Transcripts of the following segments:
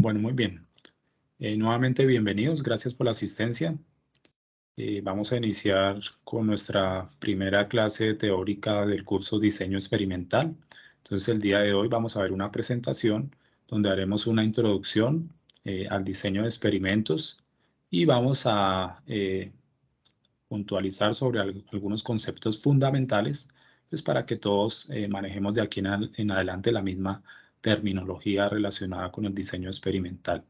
Bueno, muy bien. Nuevamente bienvenidos, gracias por la asistencia. Vamos a iniciar con nuestra primera clase teórica del curso Diseño Experimental. Entonces, el día de hoy vamos a ver una presentación donde haremos una introducción al diseño de experimentos y vamos a puntualizar sobre algunos conceptos fundamentales, pues para que todos manejemos de aquí en adelante la misma terminología relacionada con el diseño experimental.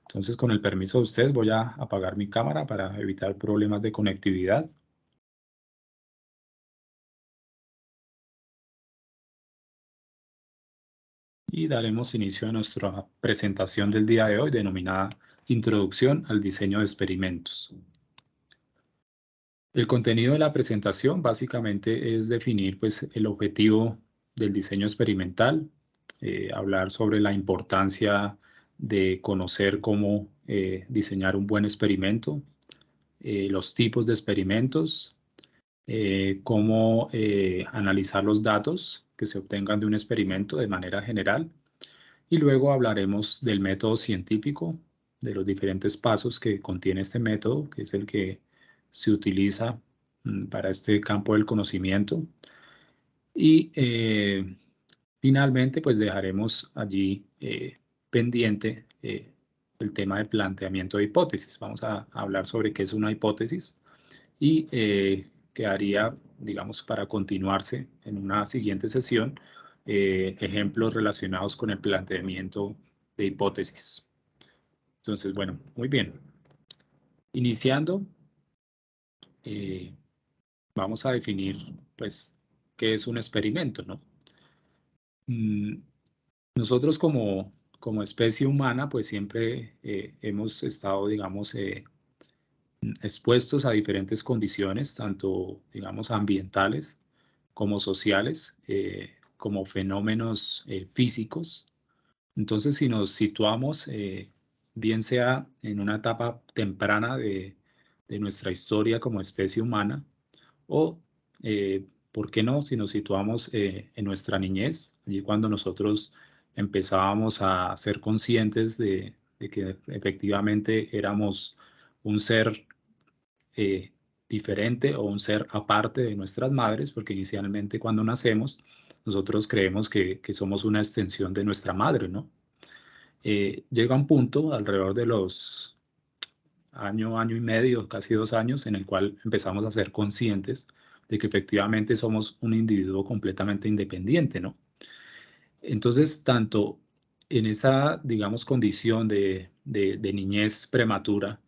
Entonces, con el permiso de usted, voy a apagar mi cámara para evitar problemas de conectividad. Y daremos inicio a nuestra presentación del día de hoy, denominada Introducción al diseño de experimentos. El contenido de la presentación básicamente es definir pues, el objetivo del diseño experimental, hablar sobre la importancia de conocer cómo diseñar un buen experimento, los tipos de experimentos, cómo analizar los datos que se obtengan de un experimento de manera general, y luego hablaremos del método científico, de los diferentes pasos que contiene este método, que es el que se utiliza para este campo del conocimiento. Y finalmente, pues dejaremos allí pendiente el tema de planteamiento de hipótesis. Vamos a hablar sobre qué es una hipótesis y quedaría, digamos, para continuarse en una siguiente sesión, ejemplos relacionados con el planteamiento de hipótesis. Entonces, bueno, muy bien. Iniciando, eh, vamos a definir, pues, qué es un experimento, ¿no? Mm, Nosotros como especie humana, pues siempre hemos estado, digamos, expuestos a diferentes condiciones, tanto, digamos, ambientales como sociales, como fenómenos físicos. Entonces, si nos situamos, bien sea en una etapa temprana de nuestra historia como especie humana, o, ¿por qué no? Si nos situamos en nuestra niñez, allí cuando nosotros empezábamos a ser conscientes de que efectivamente éramos un ser eh, diferente o un ser aparte de nuestras madres, porque inicialmente cuando nacemos, nosotros creemos que somos una extensión de nuestra madre, ¿no? Llega un punto alrededor de los año y medio, casi 2 años, en el cual empezamos a ser conscientes de que efectivamente somos un individuo completamente independiente, ¿no? Entonces, tanto en esa, digamos, condición de niñez prematura,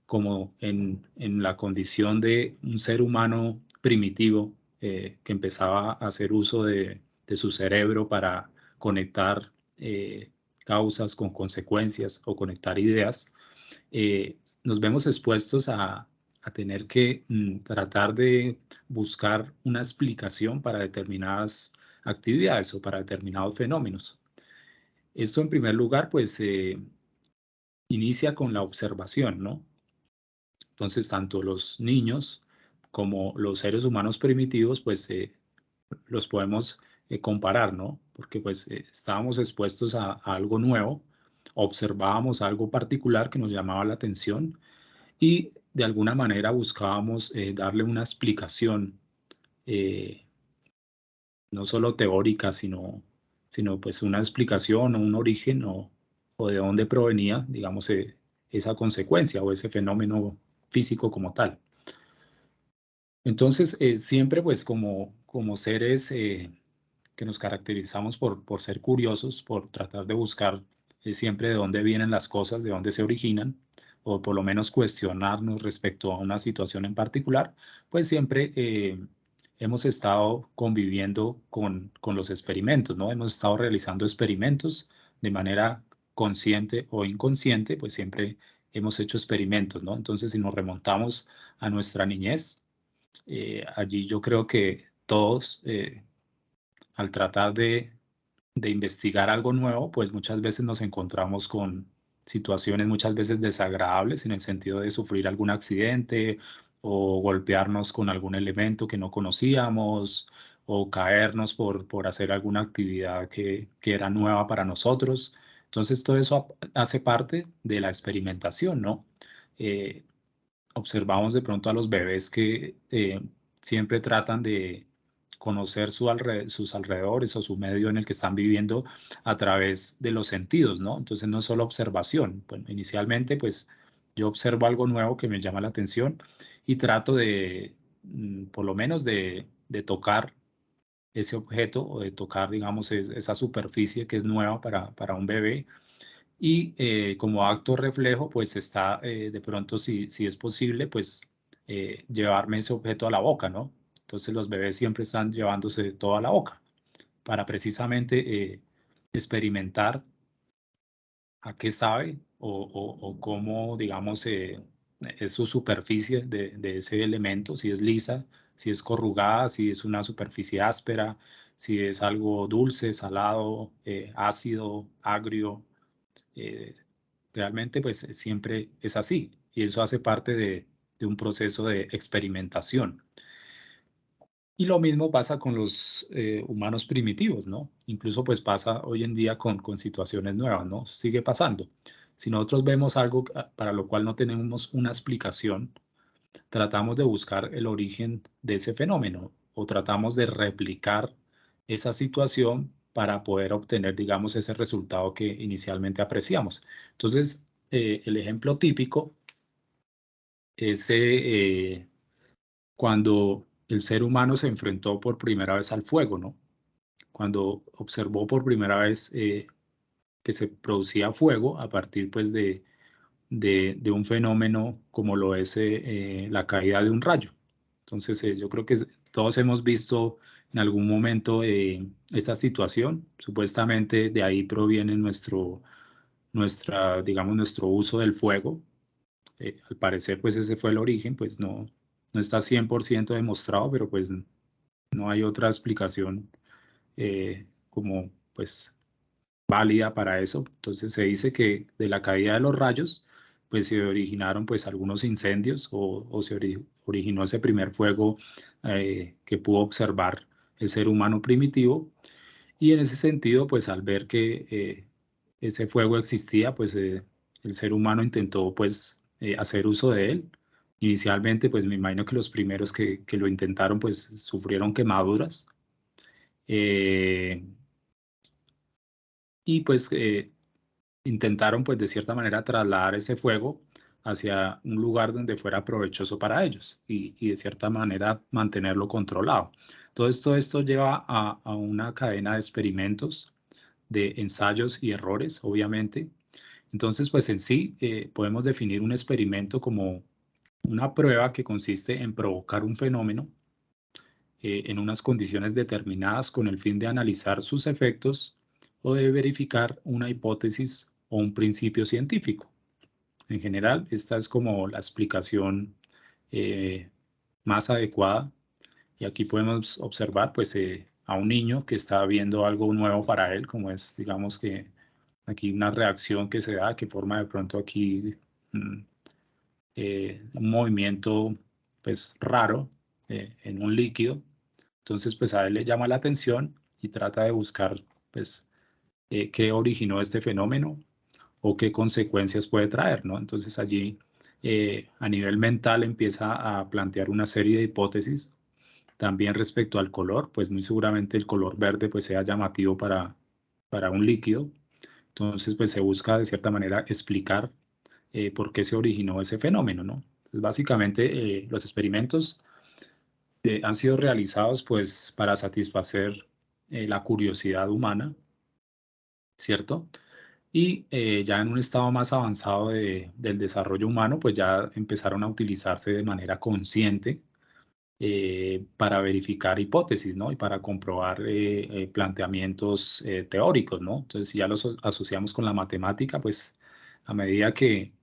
como en la condición de un ser humano primitivo que empezaba a hacer uso de su cerebro para conectar causas con consecuencias o conectar ideas, nos vemos expuestos a tener que tratar de buscar una explicación para determinadas actividades o para determinados fenómenos. Esto en primer lugar, pues inicia con la observación, ¿no? Entonces, tanto los niños como los seres humanos primitivos, pues los podemos comparar, ¿no? Porque pues estábamos expuestos a algo nuevo, observábamos algo particular que nos llamaba la atención y de alguna manera buscábamos darle una explicación, eh, no solo teórica, sino pues una explicación o un origen o de dónde provenía, digamos, esa consecuencia o ese fenómeno físico como tal. Entonces, siempre pues como seres que nos caracterizamos por ser curiosos, por tratar de buscar siempre de dónde vienen las cosas, de dónde se originan, o por lo menos cuestionarnos respecto a una situación en particular, pues siempre hemos estado conviviendo con los experimentos, ¿no? Hemos estado realizando experimentos de manera consciente o inconsciente, pues siempre hemos hecho experimentos, ¿no? Entonces, si nos remontamos a nuestra niñez, allí yo creo que todos, al tratar de investigar algo nuevo, pues muchas veces nos encontramos con situaciones muchas veces desagradables en el sentido de sufrir algún accidente o golpearnos con algún elemento que no conocíamos o caernos por hacer alguna actividad que era nueva para nosotros. Entonces, todo eso hace parte de la experimentación, ¿no? Observamos de pronto a los bebés que siempre tratan de conocer sus alrededores o su medio en el que están viviendo a través de los sentidos, ¿no? Entonces no es solo observación. Bueno, inicialmente pues yo observo algo nuevo que me llama la atención y trato de, por lo menos de tocar ese objeto o de tocar, digamos, esa superficie que es nueva para un bebé y como acto reflejo, pues está de pronto, si es posible, pues llevarme ese objeto a la boca, ¿no? Entonces los bebés siempre están llevándose todo a la boca para precisamente experimentar a qué sabe o cómo, digamos, es su superficie de ese elemento, si es lisa, si es corrugada, si es una superficie áspera, si es algo dulce, salado, ácido, agrio. eh, Realmente, pues siempre es así y eso hace parte de un proceso de experimentación. Y lo mismo pasa con los humanos primitivos, ¿no? Incluso pues pasa hoy en día con situaciones nuevas, ¿no? Sigue pasando. Si nosotros vemos algo para lo cual no tenemos una explicación, tratamos de buscar el origen de ese fenómeno o tratamos de replicar esa situación para poder obtener, digamos, ese resultado que inicialmente apreciamos. Entonces, el ejemplo típico es cuando el ser humano se enfrentó por primera vez al fuego, ¿no? Cuando observó por primera vez que se producía fuego a partir, pues, de un fenómeno como lo es la caída de un rayo. Entonces, yo creo que todos hemos visto en algún momento esta situación. Supuestamente de ahí proviene digamos, nuestro uso del fuego. Al parecer, pues ese fue el origen, pues no está 100% demostrado, pero pues no hay otra explicación como pues válida para eso. Entonces se dice que de la caída de los rayos, pues se originaron pues algunos incendios o se originó ese primer fuego que pudo observar el ser humano primitivo. Y en ese sentido, pues al ver que ese fuego existía, pues el ser humano intentó pues hacer uso de él. Inicialmente, pues me imagino que los primeros que lo intentaron pues sufrieron quemaduras. eh, y pues intentaron pues de cierta manera trasladar ese fuego hacia un lugar donde fuera provechoso para ellos y de cierta manera mantenerlo controlado. Todo esto lleva a una cadena de experimentos, de ensayos y errores, obviamente. Entonces, pues en sí podemos definir un experimento como una prueba que consiste en provocar un fenómeno en unas condiciones determinadas con el fin de analizar sus efectos o de verificar una hipótesis o un principio científico. En general, esta es como la explicación eh, más adecuada. Y aquí podemos observar pues a un niño que está viendo algo nuevo para él, como es, digamos que aquí una reacción que se da, que forma de pronto aquí mm, un movimiento pues raro en un líquido. Entonces pues a él le llama la atención y trata de buscar pues qué originó este fenómeno o qué consecuencias puede traer, ¿no? Entonces allí a nivel mental empieza a plantear una serie de hipótesis. También respecto al color, pues muy seguramente el color verde pues sea llamativo para un líquido. Entonces pues se busca de cierta manera explicar por qué se originó ese fenómeno, ¿no? Entonces, básicamente los experimentos han sido realizados pues para satisfacer la curiosidad humana, ¿cierto? Y ya en un estado más avanzado del desarrollo humano, pues ya empezaron a utilizarse de manera consciente para verificar hipótesis, ¿no? Y para comprobar planteamientos teóricos, ¿no? Entonces, si ya los asociamos con la matemática, pues a medida que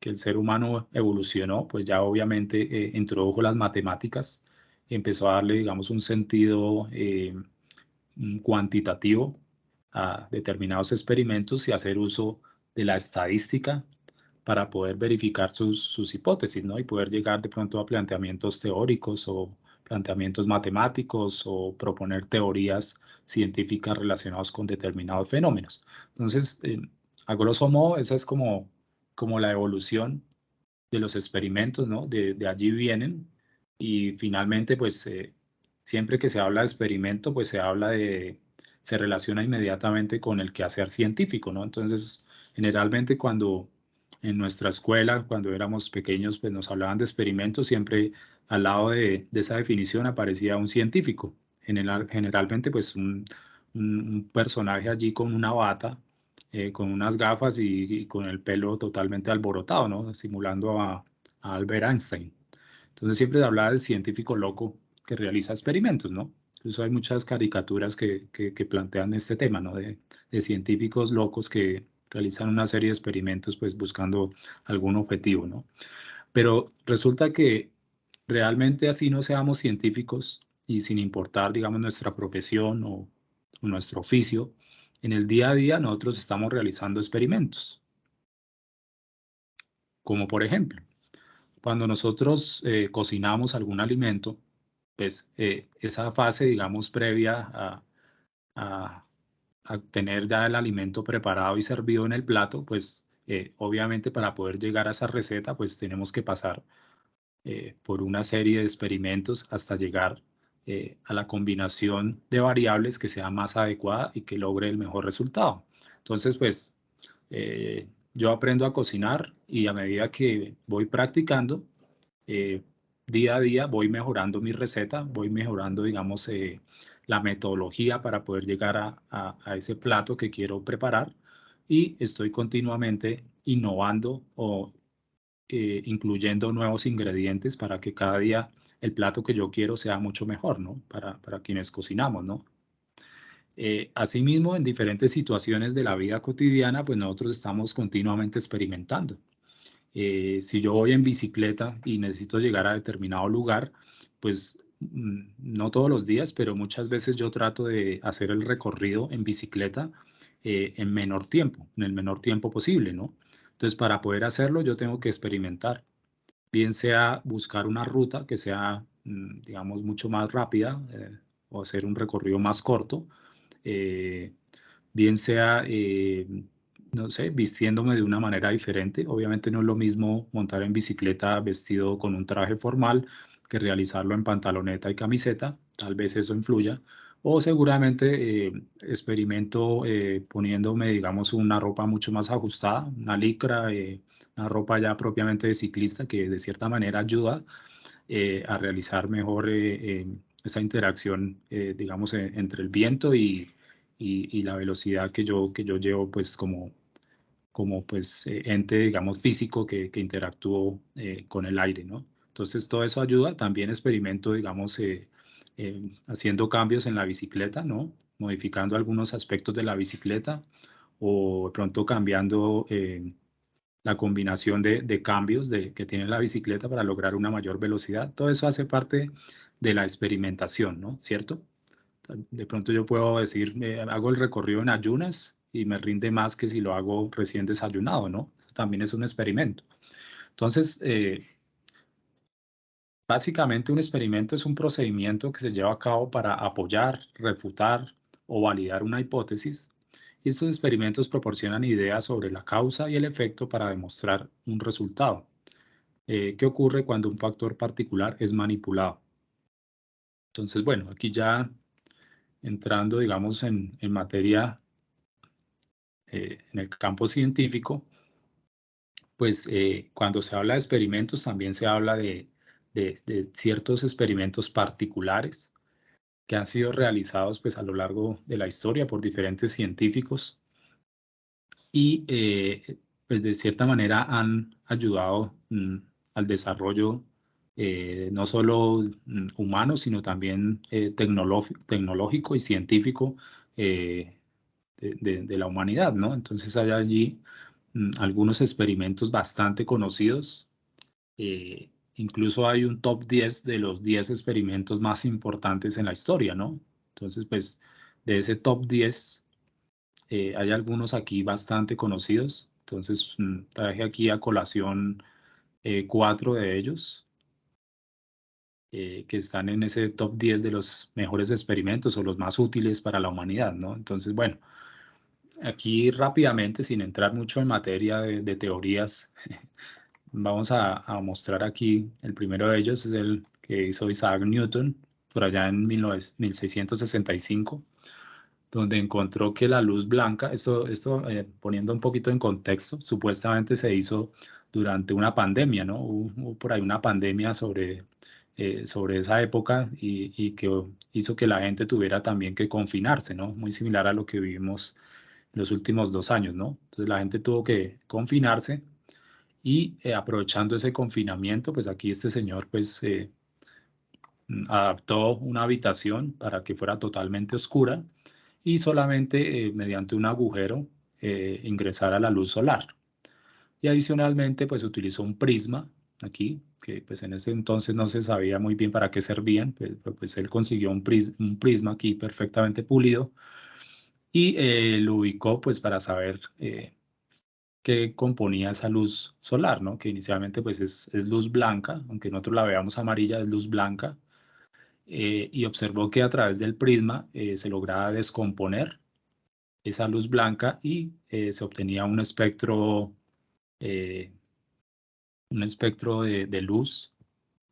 el ser humano evolucionó, pues ya obviamente introdujo las matemáticas, empezó a darle, digamos, un sentido cuantitativo a determinados experimentos y hacer uso de la estadística para poder verificar sus hipótesis, ¿no? Y poder llegar de pronto a planteamientos teóricos o planteamientos matemáticos o proponer teorías científicas relacionadas con determinados fenómenos. Entonces, a grosso modo, esa es como la evolución de los experimentos, ¿no? De allí vienen y finalmente, pues, siempre que se habla de experimento, pues se relaciona inmediatamente con el quehacer científico, ¿no? Entonces, generalmente cuando en nuestra escuela, cuando éramos pequeños, pues nos hablaban de experimentos, siempre al lado de esa definición aparecía un científico, generalmente pues un personaje allí con una bata, con unas gafas y con el pelo totalmente alborotado, ¿no? Simulando a Albert Einstein. Entonces siempre se hablaba del científico loco que realiza experimentos, ¿no? Incluso hay muchas caricaturas que plantean este tema, ¿no? De científicos locos que realizan una serie de experimentos, pues buscando algún objetivo, ¿no? Pero resulta que realmente así no seamos científicos y sin importar, digamos, nuestra profesión o nuestro oficio, en el día a día nosotros estamos realizando experimentos, como por ejemplo, cuando nosotros cocinamos algún alimento, pues esa fase, digamos, previa a- a tener ya el alimento preparado y servido en el plato, pues obviamente para poder llegar a esa receta, pues tenemos que pasar por una serie de experimentos hasta llegar a la combinación de variables que sea más adecuada y que logre el mejor resultado. Entonces, pues yo aprendo a cocinar y a medida que voy practicando, eh, día a día voy mejorando mi receta, voy mejorando, digamos, la metodología para poder llegar a ese plato que quiero preparar y estoy continuamente innovando o incluyendo nuevos ingredientes para que cada día el plato que yo quiero sea mucho mejor, ¿no? Para quienes cocinamos, ¿no? Asimismo, en diferentes situaciones de la vida cotidiana, pues nosotros estamos continuamente experimentando. Si yo voy en bicicleta y necesito llegar a determinado lugar, pues no todos los días, pero muchas veces yo trato de hacer el recorrido en bicicleta en menor tiempo, en el menor tiempo posible, ¿no? Entonces, para poder hacerlo, yo tengo que experimentar, bien sea buscar una ruta que sea, digamos, mucho más rápida o hacer un recorrido más corto, eh, bien sea, no sé, vistiéndome de una manera diferente. Obviamente no es lo mismo montar en bicicleta vestido con un traje formal que realizarlo en pantaloneta y camiseta. Tal vez eso influya. O seguramente experimento poniéndome, digamos, una ropa mucho más ajustada, una licra, una ropa ya propiamente de ciclista que de cierta manera ayuda a realizar mejor esa interacción, digamos, entre el viento y la velocidad que yo llevo, pues, como pues, ente, digamos, físico que interactúo con el aire, ¿no? Entonces, todo eso ayuda. También experimento, digamos, haciendo cambios en la bicicleta, ¿no? Modificando algunos aspectos de la bicicleta o de pronto cambiando la combinación de cambios que tiene la bicicleta para lograr una mayor velocidad. Todo eso hace parte de la experimentación, ¿no? ¿Cierto? De pronto yo puedo decir, hago el recorrido en ayunas y me rinde más que si lo hago recién desayunado, ¿no? Eso también es un experimento. Entonces, básicamente un experimento es un procedimiento que se lleva a cabo para apoyar, refutar o validar una hipótesis. Y estos experimentos proporcionan ideas sobre la causa y el efecto para demostrar un resultado. ¿Qué ocurre cuando un factor particular es manipulado? Entonces, bueno, aquí ya entrando, digamos, en materia, en el campo científico, pues cuando se habla de experimentos también se habla de ciertos experimentos particulares que han sido realizados pues a lo largo de la historia por diferentes científicos y pues de cierta manera han ayudado al desarrollo no solo humano, sino también tecnológico y científico de la humanidad, ¿no? Entonces hay allí algunos experimentos bastante conocidos. Incluso hay un top 10 de los 10 experimentos más importantes en la historia, ¿no? Entonces, pues de ese top 10 hay algunos aquí bastante conocidos. Entonces, traje aquí a colación 4 de ellos que están en ese top 10 de los mejores experimentos o los más útiles para la humanidad, ¿no? Entonces, bueno, aquí rápidamente, sin entrar mucho en materia de teorías, vamos a mostrar aquí, el primero de ellos es el que hizo Isaac Newton, por allá en 1665, donde encontró que la luz blanca, poniendo un poquito en contexto, supuestamente se hizo durante una pandemia, ¿no? Hubo por ahí una pandemia sobre esa época y que hizo que la gente tuviera también que confinarse, ¿no? Muy similar a lo que vivimos los últimos 2 años, ¿no? Entonces la gente tuvo que confinarse y aprovechando ese confinamiento, pues aquí este señor pues adaptó una habitación para que fuera totalmente oscura y solamente mediante un agujero ingresara la luz solar. Y adicionalmente pues utilizó un prisma aquí, que pues en ese entonces no se sabía muy bien para qué servían, pero pues él consiguió un prisma aquí perfectamente pulido y lo ubicó pues para saber que componía esa luz solar, ¿no? Que inicialmente pues es luz blanca, aunque nosotros la veamos amarilla, es luz blanca, y observó que a través del prisma se lograba descomponer esa luz blanca y se obtenía eh, un espectro de luz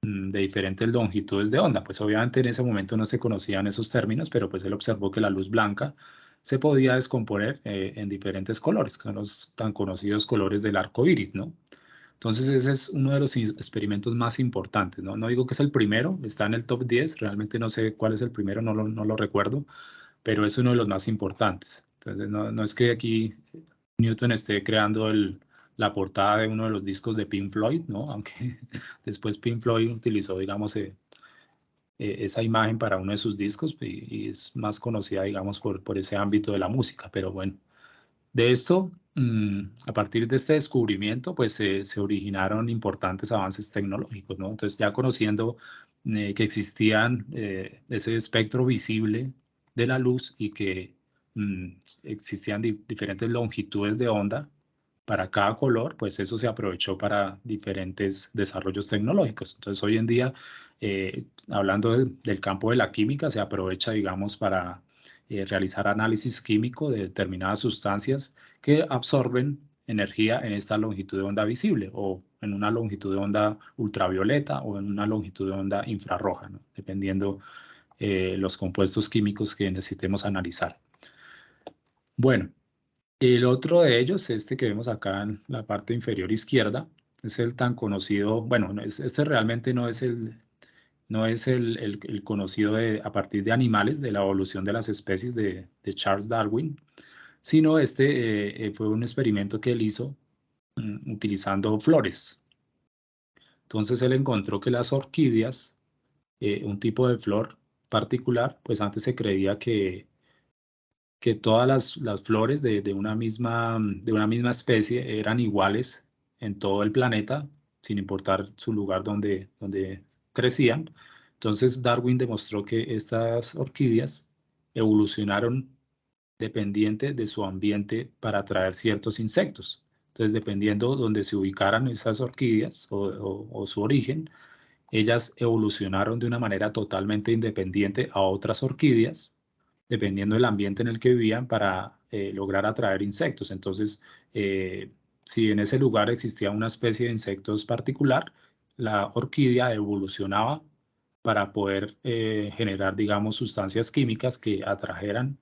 de diferentes longitudes de onda. Pues obviamente en ese momento no se conocían esos términos, pero pues él observó que la luz blanca se podía descomponer en diferentes colores, que son los tan conocidos colores del arco iris, ¿no? Entonces ese es uno de los experimentos más importantes, ¿no? No digo que es el primero, está en el top 10, realmente no sé cuál es el primero, no lo recuerdo, pero es uno de los más importantes. Entonces no es que aquí Newton esté creando la portada de uno de los discos de Pink Floyd, ¿no? Aunque después Pink Floyd utilizó, digamos, esa imagen para uno de sus discos y es más conocida, digamos, por ese ámbito de la música, pero bueno. De esto, a partir de este descubrimiento, pues se originaron importantes avances tecnológicos, ¿no? Entonces, ya conociendo que existían ese espectro visible de la luz y que mm, existían diferentes longitudes de onda para cada color, pues eso se aprovechó para diferentes desarrollos tecnológicos. Entonces, hoy en día, hablando del campo de la química, se aprovecha, digamos, para realizar análisis químico de determinadas sustancias que absorben energía en esta longitud de onda visible o en una longitud de onda ultravioleta o en una longitud de onda infrarroja, ¿no? Dependiendo los compuestos químicos que necesitemos analizar. Bueno, el otro de ellos, este que vemos acá en la parte inferior izquierda, es el tan conocido, bueno, este realmente no es el conocido a partir de animales, de la evolución de las especies de Charles Darwin, sino este fue un experimento que él hizo utilizando flores. Entonces él encontró que las orquídeas, un tipo de flor particular, pues antes se creía que todas las flores de una misma especie eran iguales en todo el planeta, sin importar su lugar donde crecían. Entonces Darwin demostró que estas orquídeas evolucionaron dependiente de su ambiente para atraer ciertos insectos. Entonces, dependiendo donde se ubicaran esas orquídeas o su origen, ellas evolucionaron de una manera totalmente independiente a otras orquídeas, dependiendo del ambiente en el que vivían para lograr atraer insectos. Entonces, eh, si en ese lugar existía una especie de insectos particular, la orquídea evolucionaba para poder generar, digamos, sustancias químicas que atrajeran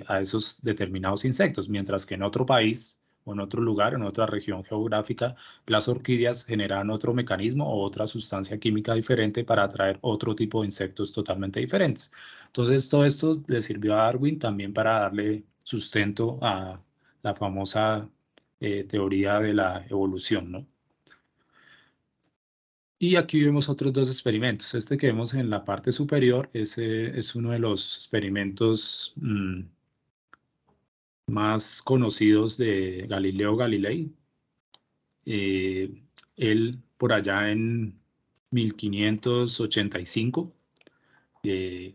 a esos determinados insectos, mientras que en otro país o en otro lugar, en otra región geográfica, las orquídeas generan otro mecanismo o otra sustancia química diferente para atraer otro tipo de insectos totalmente diferentes. Entonces, todo esto le sirvió a Darwin también para darle sustento a la famosa teoría de la evolución, ¿no? Y aquí vemos otros dos experimentos. Este que vemos en la parte superior, ese es uno de los experimentos más conocidos de Galileo Galilei. Él por allá en 1585 eh,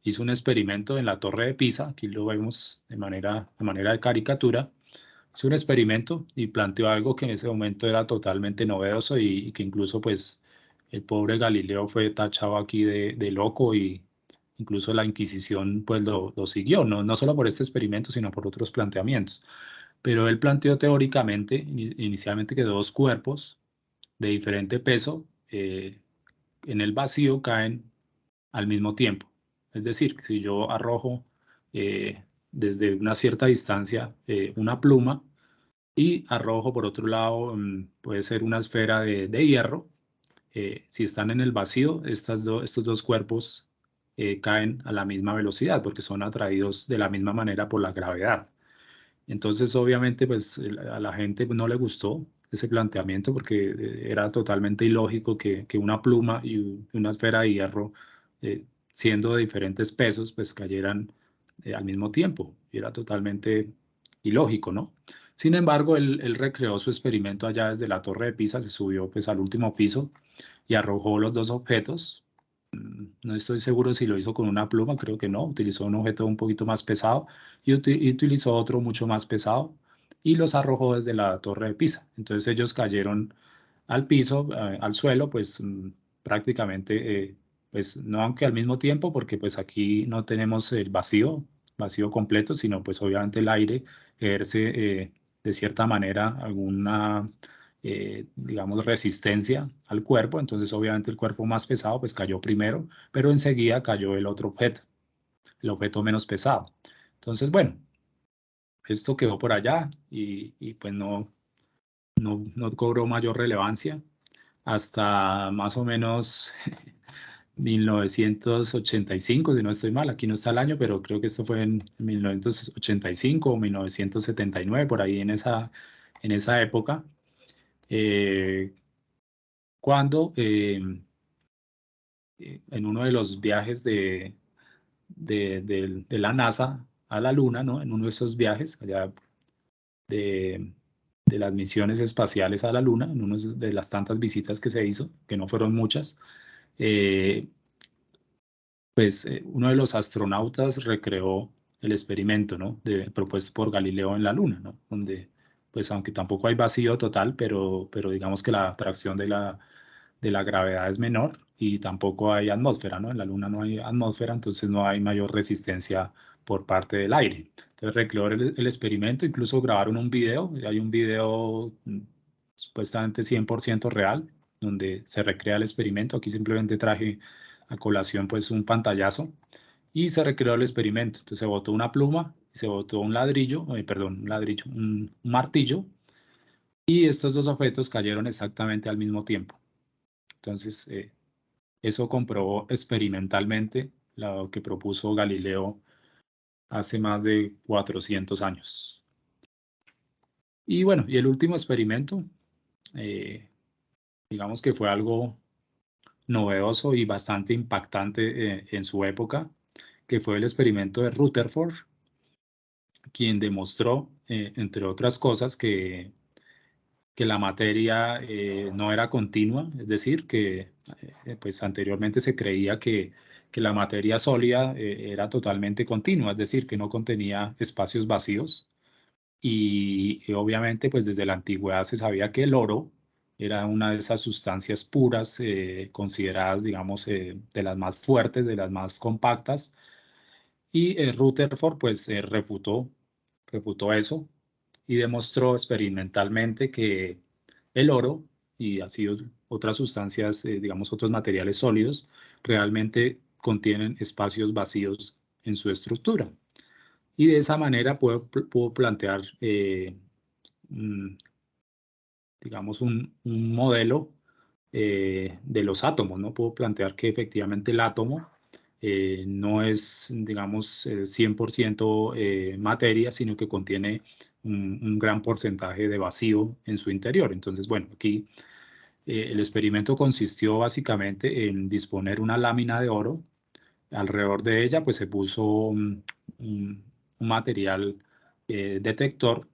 hizo un experimento en la Torre de Pisa, aquí lo vemos de manera de caricatura, hizo un experimento y planteó algo que en ese momento era totalmente novedoso y que incluso pues el pobre Galileo fue tachado aquí de loco y incluso la Inquisición pues lo siguió, no solo por este experimento, sino por otros planteamientos. Pero él planteó teóricamente, inicialmente, que dos cuerpos de diferente peso en el vacío caen al mismo tiempo. Es decir, que si yo arrojo desde una cierta distancia una pluma y arrojo por otro lado, puede ser una esfera de hierro, si están en el vacío, estos dos cuerpos caen a la misma velocidad porque son atraídos de la misma manera por la gravedad. Entonces, obviamente, pues a la gente no le gustó ese planteamiento porque era totalmente ilógico que una pluma y una esfera de hierro, siendo de diferentes pesos, pues cayeran al mismo tiempo. Y era totalmente ilógico, ¿no? Sin embargo, él recreó su experimento allá desde la Torre de Pisa, se subió pues al último piso y arrojó los dos objetos. No estoy seguro si lo hizo con una pluma, creo que no. Utilizó un objeto un poquito más pesado y utilizó otro mucho más pesado y los arrojó desde la Torre de Pisa. Entonces ellos cayeron al piso, al suelo, pues prácticamente, pues no aunque al mismo tiempo, porque pues aquí no tenemos el vacío completo, sino pues obviamente el aire ejerce de cierta manera alguna digamos, resistencia al cuerpo. Entonces, obviamente, el cuerpo más pesado pues cayó primero, pero enseguida cayó el otro objeto, el objeto menos pesado. Entonces, bueno, esto quedó por allá y pues no cobró mayor relevancia hasta más o menos 1985, si no estoy mal, aquí no está el año, pero creo que esto fue en 1985 o 1979, por ahí en esa época, eh, cuando en uno de los viajes de la NASA a la Luna, ¿no? En uno de esos viajes allá de, de las misiones espaciales a la Luna, en una de las tantas visitas que se hizo, que no fueron muchas, eh, pues uno de los astronautas recreó el experimento, ¿no? Propuesto por Galileo en la Luna, ¿no? Donde, pues aunque tampoco hay vacío total, pero digamos que la atracción de la gravedad es menor y tampoco hay atmósfera, ¿no? En la Luna no hay atmósfera, entonces no hay mayor resistencia por parte del aire. Entonces recreó el experimento, incluso grabaron un video, y hay un video supuestamente 100% real, donde se recrea el experimento. Aquí simplemente traje a colación pues un pantallazo y se recreó el experimento. Entonces se botó una pluma, se botó un ladrillo, perdón, un ladrillo, un martillo, y estos dos objetos cayeron exactamente al mismo tiempo. Entonces, eso comprobó experimentalmente lo que propuso Galileo hace más de 400 años. Y bueno, y el último experimento, eh, digamos que fue algo novedoso y bastante impactante en su época, que fue el experimento de Rutherford, quien demostró, entre otras cosas, que la materia no era continua, es decir, que pues anteriormente se creía que la materia sólida era totalmente continua, es decir, que no contenía espacios vacíos. Y obviamente pues desde la antigüedad se sabía que el oro era una de esas sustancias puras consideradas, digamos, de las más fuertes, de las más compactas. Y Rutherford pues refutó eso y demostró experimentalmente que el oro y así otras sustancias, digamos otros materiales sólidos, realmente contienen espacios vacíos en su estructura. Y de esa manera puedo plantear, digamos, un modelo de los átomos, ¿no? Puedo plantear que efectivamente el átomo no es, digamos, 100% materia, sino que contiene un gran porcentaje de vacío en su interior. Entonces, bueno, aquí el experimento consistió básicamente en disponer una lámina de oro. Alrededor de ella, pues se puso un material detector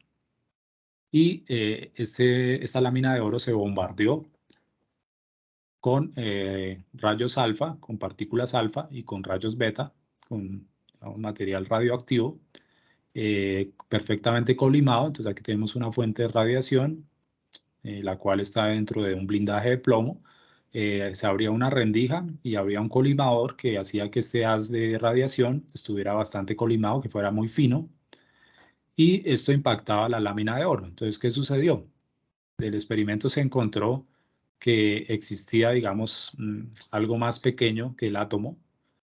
y esta lámina de oro se bombardeó con rayos alfa, con partículas alfa y con rayos beta, con un material radioactivo perfectamente colimado. Entonces aquí tenemos una fuente de radiación, la cual está dentro de un blindaje de plomo. se abría una rendija y había un colimador que hacía que este haz de radiación estuviera bastante colimado, que fuera muy fino, y esto impactaba la lámina de oro. Entonces, ¿qué sucedió? Del experimento se encontró que existía, digamos, algo más pequeño que el átomo,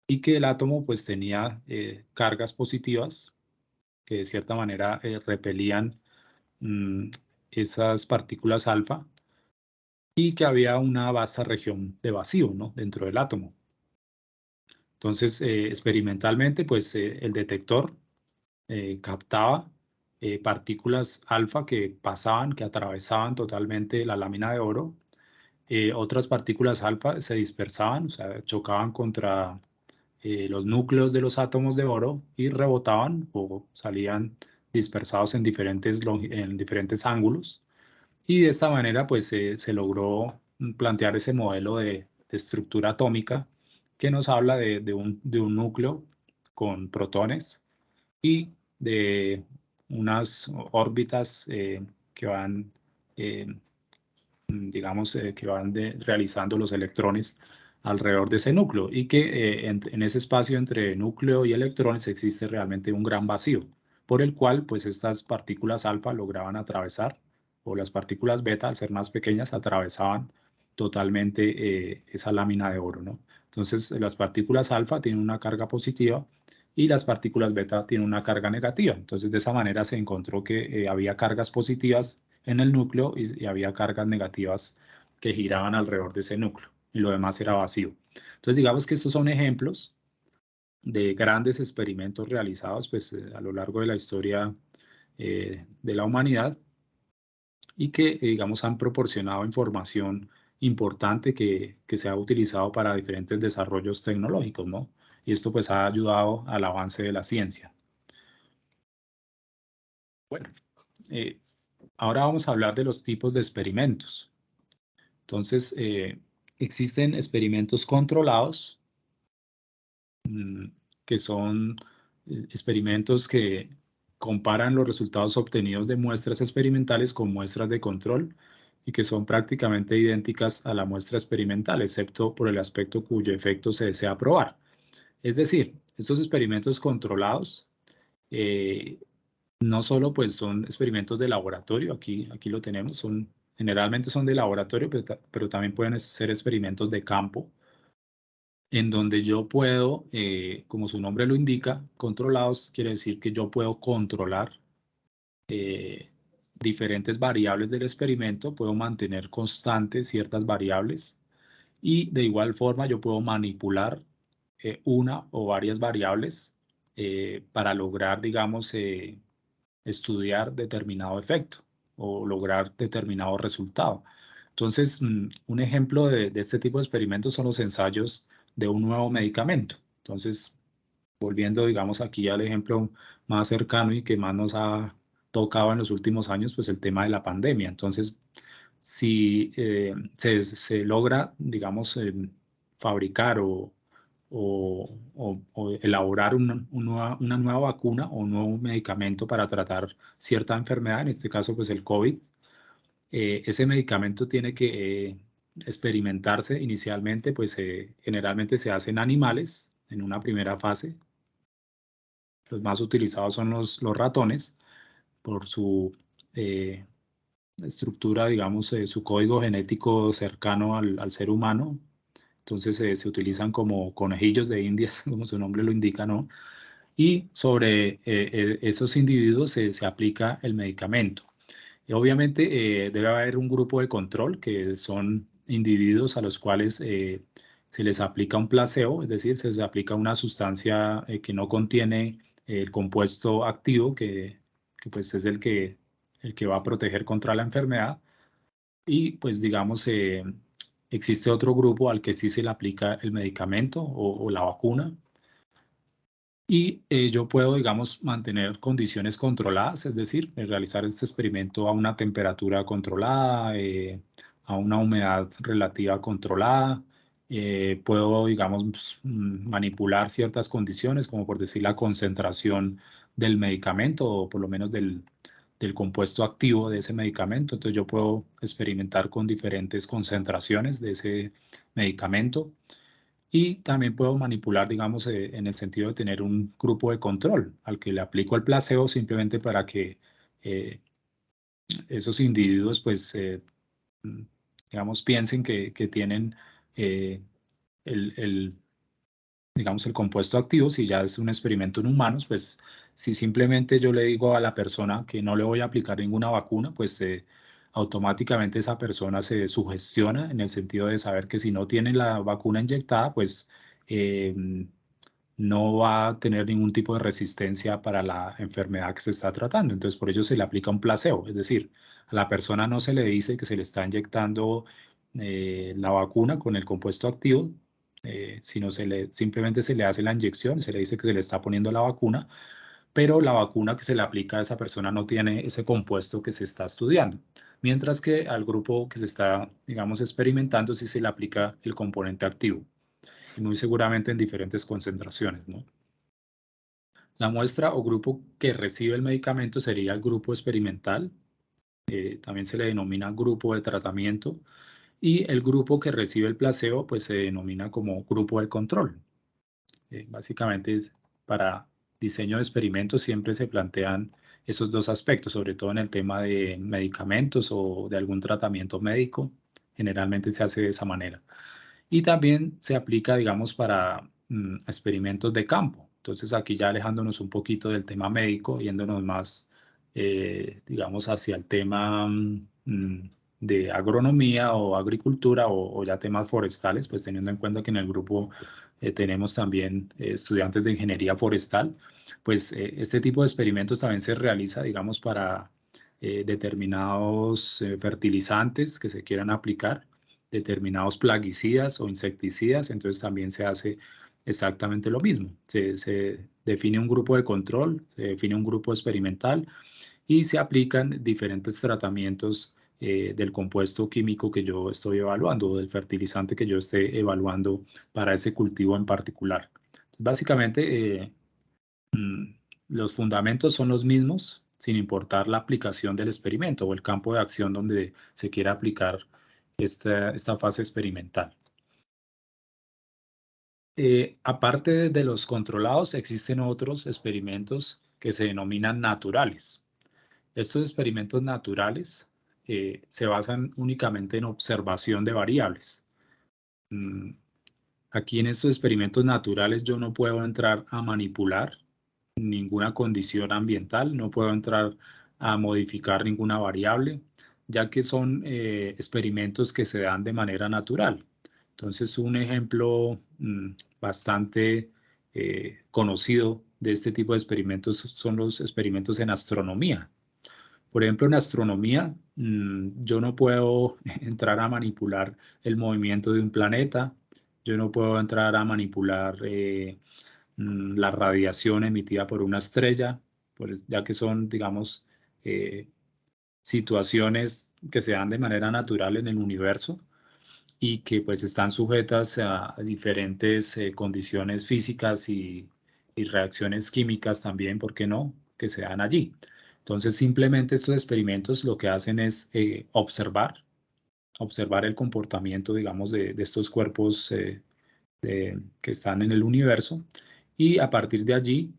y que el átomo pues tenía cargas positivas que de cierta manera repelían mm, esas partículas alfa, y que había una vasta región de vacío, ¿no?, dentro del átomo. Entonces, experimentalmente, pues el detector captaba partículas alfa que pasaban, que atravesaban totalmente la lámina de oro. Otras partículas alfa se dispersaban, o sea, chocaban contra los núcleos de los átomos de oro y rebotaban o salían dispersados en diferentes ángulos. Y de esta manera, pues se logró plantear ese modelo de estructura atómica que nos habla de un núcleo con protones y de unas órbitas que van, eh, digamos, que van realizando los electrones alrededor de ese núcleo, y que en ese espacio entre núcleo y electrones existe realmente un gran vacío, por el cual pues estas partículas alfa lograban atravesar, o las partículas beta, al ser más pequeñas, atravesaban totalmente esa lámina de oro, ¿no? Entonces las partículas alfa tienen una carga positiva y las partículas beta tienen una carga negativa. Entonces de esa manera se encontró que había cargas positivas en el núcleo y había cargas negativas que giraban alrededor de ese núcleo, y lo demás era vacío. Entonces, digamos que estos son ejemplos de grandes experimentos realizados pues, a lo largo de la historia de la humanidad, y que, digamos, han proporcionado información importante que se ha utilizado para diferentes desarrollos tecnológicos, ¿no? Y esto pues ha ayudado al avance de la ciencia. Bueno, eh, ahora vamos a hablar de los tipos de experimentos. Entonces, existen experimentos controlados, que son experimentos que comparan los resultados obtenidos de muestras experimentales con muestras de control, y que son prácticamente idénticas a la muestra experimental, excepto por el aspecto cuyo efecto se desea probar. Es decir, estos experimentos controlados eh, no solo pues son experimentos de laboratorio, aquí lo tenemos, generalmente son de laboratorio, pero también pueden ser experimentos de campo, en donde yo puedo, como su nombre lo indica, controlados quiere decir que yo puedo controlar eh, diferentes variables del experimento, puedo mantener constantes ciertas variables, y de igual forma yo puedo manipular una o varias variables para lograr, digamos, estudiar determinado efecto o lograr determinado resultado. Entonces, un ejemplo de este tipo de experimentos son los ensayos de un nuevo medicamento. Entonces, volviendo, digamos, aquí al ejemplo más cercano y que más nos ha tocado en los últimos años, pues el tema de la pandemia. Entonces, si se logra, digamos, fabricar o elaborar una nueva vacuna o un nuevo medicamento para tratar cierta enfermedad, en este caso, pues el COVID, ese medicamento tiene que experimentarse inicialmente, pues generalmente se hace en animales en una primera fase. Los más utilizados son los ratones por su eh, estructura, digamos, su código genético cercano al ser humano. Entonces se utilizan como conejillos de indias, como su nombre lo indica, ¿no? Y sobre esos individuos se aplica el medicamento. Y obviamente debe haber un grupo de control, que son individuos a los cuales se les aplica un placebo, es decir, se les aplica una sustancia que no contiene el compuesto activo, que pues es el que va a proteger contra la enfermedad. Y pues digamos, existe otro grupo al que sí se le aplica el medicamento o la vacuna, y yo puedo, digamos, mantener condiciones controladas, es decir, realizar este experimento a una temperatura controlada, a una humedad relativa controlada. Puedo, digamos, manipular ciertas condiciones, como por decir la concentración del medicamento, o por lo menos del compuesto activo de ese medicamento. Entonces yo puedo experimentar con diferentes concentraciones de ese medicamento y también puedo manipular, digamos, en el sentido de tener un grupo de control al que le aplico el placebo simplemente para que esos individuos, pues, mm, digamos, piensen que tienen eh, el, digamos, el compuesto activo. Si ya es un experimento en humanos, pues si simplemente yo le digo a la persona que no le voy a aplicar ninguna vacuna, pues automáticamente esa persona se sugestiona en el sentido de saber que si no tiene la vacuna inyectada, pues eh, no va a tener ningún tipo de resistencia para la enfermedad que se está tratando. Entonces, por ello se le aplica un placebo, es decir, a la persona no se le dice que se le está inyectando la vacuna con el compuesto activo, sino simplemente se le hace la inyección, se le dice que se le está poniendo la vacuna, pero la vacuna que se le aplica a esa persona no tiene ese compuesto que se está estudiando. Mientras que al grupo que se está, digamos, experimentando, sí se le aplica el componente activo, y muy seguramente en diferentes concentraciones, ¿no? La muestra o grupo que recibe el medicamento sería el grupo experimental, también se le denomina grupo de tratamiento, y el grupo que recibe el placebo pues se denomina como grupo de control. Básicamente para diseño de experimentos siempre se plantean esos dos aspectos, sobre todo en el tema de medicamentos o de algún tratamiento médico, generalmente se hace de esa manera. Y también se aplica, digamos, para experimentos de campo. Entonces, aquí ya alejándonos un poquito del tema médico, yéndonos más, digamos, hacia el tema de agronomía o agricultura o ya temas forestales, pues teniendo en cuenta que en el grupo tenemos también estudiantes de ingeniería forestal, pues este tipo de experimentos también se realiza, digamos, para determinados fertilizantes que se quieran aplicar, determinados plaguicidas o insecticidas. Entonces también se hace exactamente lo mismo. Se define un grupo de control, se define un grupo experimental y se aplican diferentes tratamientos del compuesto químico que yo estoy evaluando o del fertilizante que yo esté evaluando para ese cultivo en particular. Entonces, básicamente, mm, los fundamentos son los mismos, sin importar la aplicación del experimento o el campo de acción donde se quiera aplicar esta fase experimental. Aparte de los controlados, existen otros experimentos que se denominan naturales. Estos experimentos naturales se basan únicamente en observación de variables. Mm, Aquí en estos experimentos naturales yo no puedo entrar a manipular ninguna condición ambiental, no puedo entrar a modificar ninguna variable, ya que son experimentos que se dan de manera natural. Entonces, un ejemplo bastante conocido de este tipo de experimentos son los experimentos en astronomía. Por ejemplo, en astronomía, yo no puedo entrar a manipular el movimiento de un planeta, yo no puedo entrar a manipular la radiación emitida por una estrella, pues, ya que son, digamos, situaciones que se dan de manera natural en el universo y que pues están sujetas a diferentes condiciones físicas y reacciones químicas también, ¿por qué no?, que se dan allí. Entonces, simplemente estos experimentos lo que hacen es observar el comportamiento, digamos, de estos cuerpos que están en el universo y a partir de allí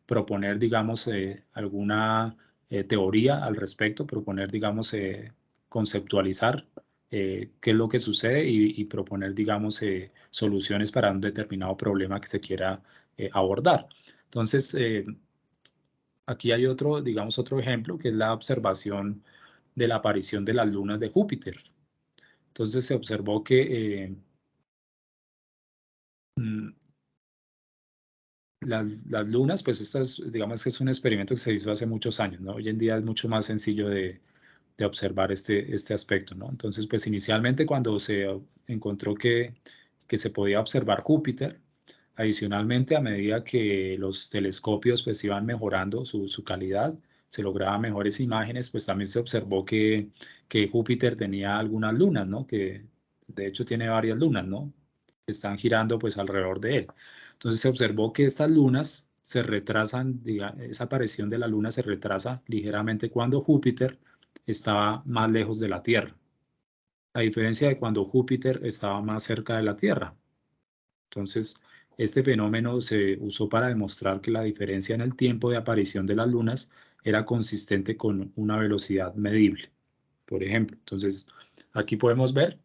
proponer, digamos, alguna teoría al respecto, proponer, digamos, conceptualizar qué es lo que sucede y proponer, digamos, soluciones para un determinado problema que se quiera abordar. Entonces, aquí hay otro, digamos, otro ejemplo que es la observación de la aparición de las lunas de Júpiter. Entonces se observó que mm, las lunas, pues esto es, digamos que es un experimento que se hizo hace muchos años, ¿no? Hoy en día es mucho más sencillo de observar este aspecto, ¿no? Entonces, pues inicialmente cuando se encontró que se podía observar Júpiter, adicionalmente a medida que los telescopios pues iban mejorando su calidad, se lograban mejores imágenes, pues también se observó que Júpiter tenía algunas lunas, ¿no? Que de hecho tiene varias lunas, ¿no? Que están girando pues alrededor de él. Entonces se observó que estas lunas se retrasan, esa aparición de la Luna se retrasa ligeramente cuando Júpiter estaba más lejos de la Tierra, a diferencia de cuando Júpiter estaba más cerca de la Tierra. Entonces, este fenómeno se usó para demostrar que la diferencia en el tiempo de aparición de las lunas era consistente con una velocidad medible, por ejemplo. Entonces, aquí podemos ver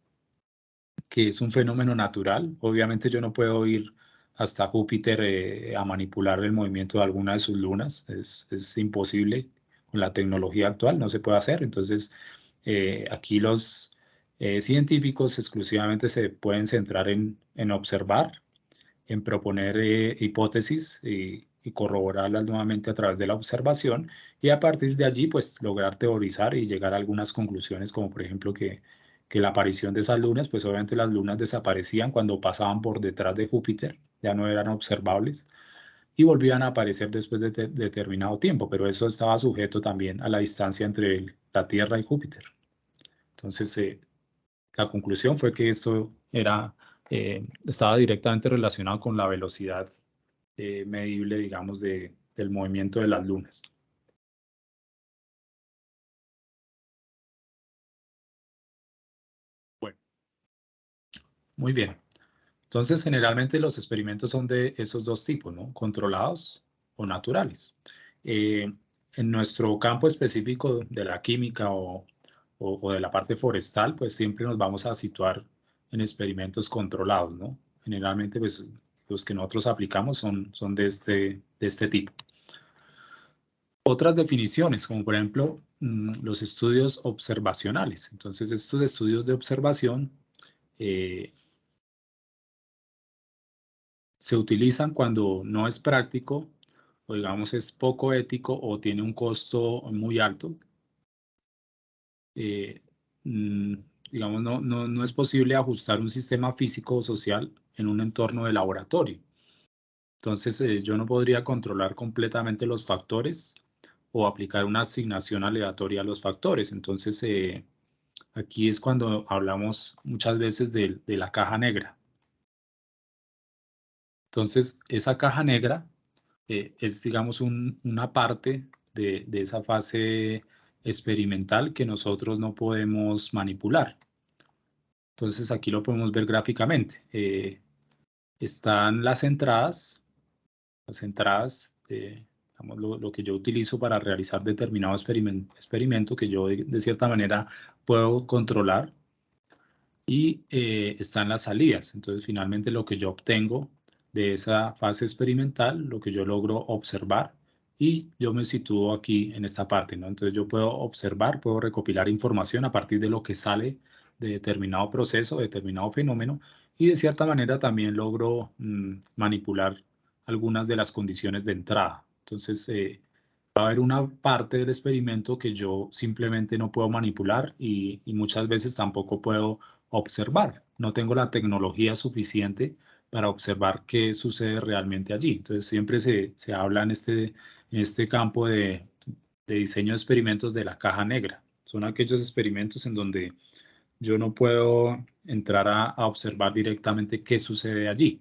que es un fenómeno natural. Obviamente yo no puedo ir hasta Júpiter a manipular el movimiento de alguna de sus lunas. Es imposible con la tecnología actual, no se puede hacer. Entonces, aquí los científicos exclusivamente se pueden centrar en observar, en proponer hipótesis y corroborarlas nuevamente a través de la observación, y a partir de allí pues lograr teorizar y llegar a algunas conclusiones, como por ejemplo que la aparición de esas lunas, pues obviamente las lunas desaparecían cuando pasaban por detrás de Júpiter, ya no eran observables y volvían a aparecer después de determinado tiempo, pero eso estaba sujeto también a la distancia entre la Tierra y Júpiter. Entonces, la conclusión fue que esto estaba directamente relacionado con la velocidad medible, digamos, del movimiento de las lunas. Bueno, muy bien. Entonces, generalmente los experimentos son de esos dos tipos, ¿no? Controlados o naturales. En nuestro campo específico de la química o de la parte forestal, pues siempre nos vamos a situar en experimentos controlados, ¿no? Generalmente, pues los que nosotros aplicamos son de este tipo. Otras definiciones, como por ejemplo los estudios observacionales. Entonces, estos estudios de observación se utilizan cuando no es práctico o digamos es poco ético o tiene un costo muy alto. Eh, mm, digamos, no es posible ajustar un sistema físico o social en un entorno de laboratorio. Entonces, yo no podría controlar completamente los factores o aplicar una asignación aleatoria a los factores. Entonces, aquí es cuando hablamos muchas veces de la caja negra. Entonces, esa caja negra es, digamos, una parte de esa fase experimental que nosotros no podemos manipular. Entonces, aquí lo podemos ver gráficamente. Están las entradas digamos, lo que yo utilizo para realizar determinado experimento que yo de cierta manera puedo controlar, y están las salidas. Entonces, finalmente lo que yo obtengo de esa fase experimental, lo que yo logro observar, y yo me sitúo aquí en esta parte, ¿no? Entonces, yo puedo observar, puedo recopilar información a partir de lo que sale de determinado proceso, determinado fenómeno, y de cierta manera también logro manipular algunas de las condiciones de entrada. Entonces, va a haber una parte del experimento que yo simplemente no puedo manipular y muchas veces tampoco puedo observar. No tengo la tecnología suficiente para observar qué sucede realmente allí. Entonces siempre se habla en este campo de diseño de experimentos de la caja negra. Son aquellos experimentos en donde yo no puedo entrar a observar directamente qué sucede allí,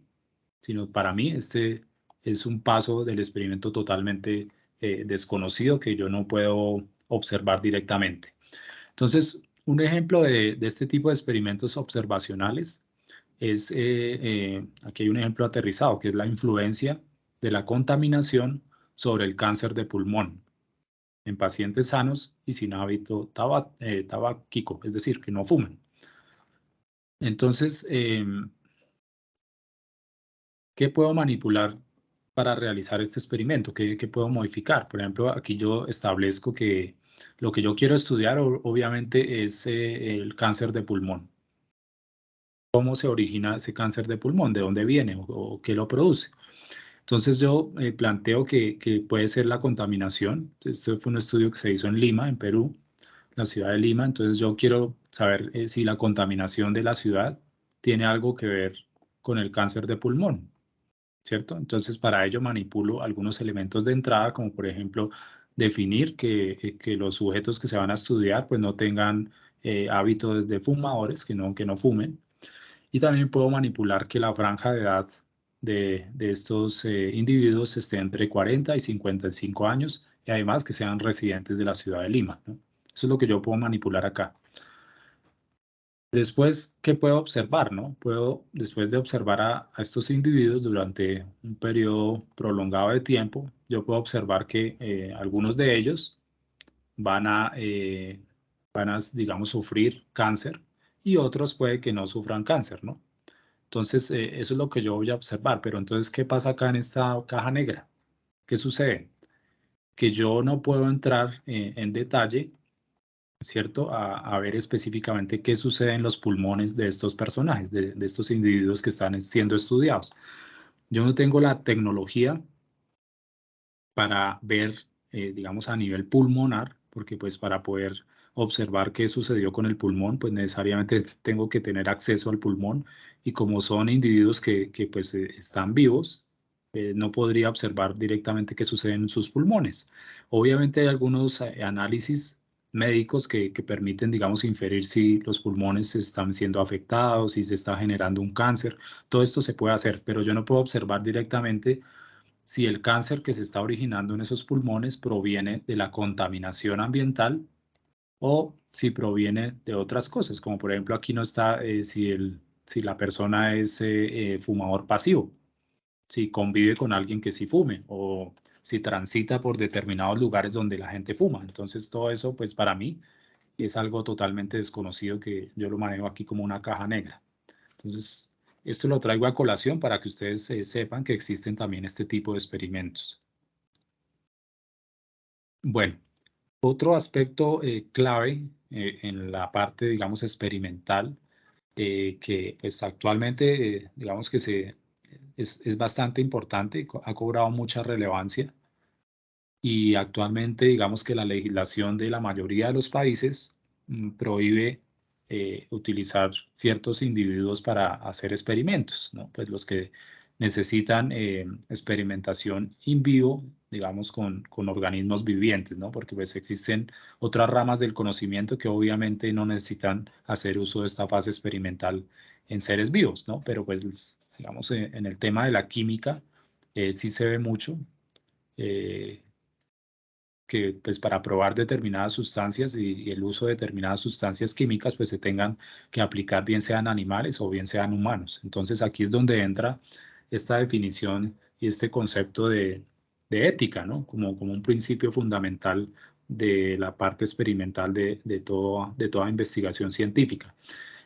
sino para mí este es un paso del experimento totalmente desconocido que yo no puedo observar directamente. Entonces, un ejemplo de este tipo de experimentos observacionales es, aquí hay un ejemplo aterrizado, que es la influencia de la contaminación sobre el cáncer de pulmón en pacientes sanos y sin hábito tabáquico, es decir, que no fuman. Entonces, ¿qué puedo manipular para realizar este experimento? ¿Qué puedo modificar? Por ejemplo, aquí yo establezco que lo que yo quiero estudiar obviamente es el cáncer de pulmón. ¿Cómo se origina ese cáncer de pulmón? ¿De dónde viene o qué lo produce? Entonces yo planteo que puede ser la contaminación. Este fue un estudio que se hizo en Lima, en Perú, la ciudad de Lima. Entonces yo quiero saber si la contaminación de la ciudad tiene algo que ver con el cáncer de pulmón, ¿cierto? Entonces, para ello manipulo algunos elementos de entrada, como por ejemplo, definir que los sujetos que se van a estudiar pues no tengan hábitos de fumadores, que no fumen. Y también puedo manipular que la franja de edad de estos individuos esté entre 40 y 55 años y además que sean residentes de la ciudad de Lima, ¿no? Eso es lo que yo puedo manipular acá. Después, ¿qué puedo observar, no? Después de observar a estos individuos durante un periodo prolongado de tiempo, yo puedo observar que algunos de ellos van a, digamos, sufrir cáncer y otros puede que no sufran cáncer, ¿no? Entonces, eso es lo que yo voy a observar. Pero entonces, ¿qué pasa acá en esta caja negra? ¿Qué sucede? Que yo no puedo entrar en detalle, ¿cierto? A ver específicamente qué sucede en los pulmones de estos personajes, de estos individuos que están siendo estudiados. Yo no tengo la tecnología para ver, digamos, a nivel pulmonar, porque pues para poder observar qué sucedió con el pulmón, pues necesariamente tengo que tener acceso al pulmón y como son individuos que pues están vivos, no podría observar directamente qué sucede en sus pulmones. Obviamente hay algunos análisis médicos que permiten, digamos, inferir si los pulmones están siendo afectados, si se está generando un cáncer. Todo esto se puede hacer, pero yo no puedo observar directamente si el cáncer que se está originando en esos pulmones proviene de la contaminación ambiental o si proviene de otras cosas, como por ejemplo aquí no está si la persona es fumador pasivo, si convive con alguien que sí fume o si transita por determinados lugares donde la gente fuma. Entonces todo eso pues para mí es algo totalmente desconocido que yo lo manejo aquí como una caja negra. Entonces, esto lo traigo a colación para que ustedes sepan que existen también este tipo de experimentos. Bueno, otro aspecto clave en la parte, digamos, experimental, que pues actualmente, digamos que es bastante importante, ha cobrado mucha relevancia y actualmente, digamos que la legislación de la mayoría de los países prohíbe utilizar ciertos individuos para hacer experimentos, ¿no? Pues los que necesitan experimentación in vivo, digamos, con organismos vivientes, ¿no? Porque pues existen otras ramas del conocimiento que obviamente no necesitan hacer uso de esta fase experimental en seres vivos, ¿no? Pero pues, digamos, en el tema de la química sí se ve mucho. eh, que pues para probar determinadas sustancias y el uso de determinadas sustancias químicas pues se tengan que aplicar bien sean animales o bien sean humanos. Entonces aquí es donde entra esta definición y este concepto de ética, ¿no? Como un principio fundamental de la parte experimental de toda investigación científica.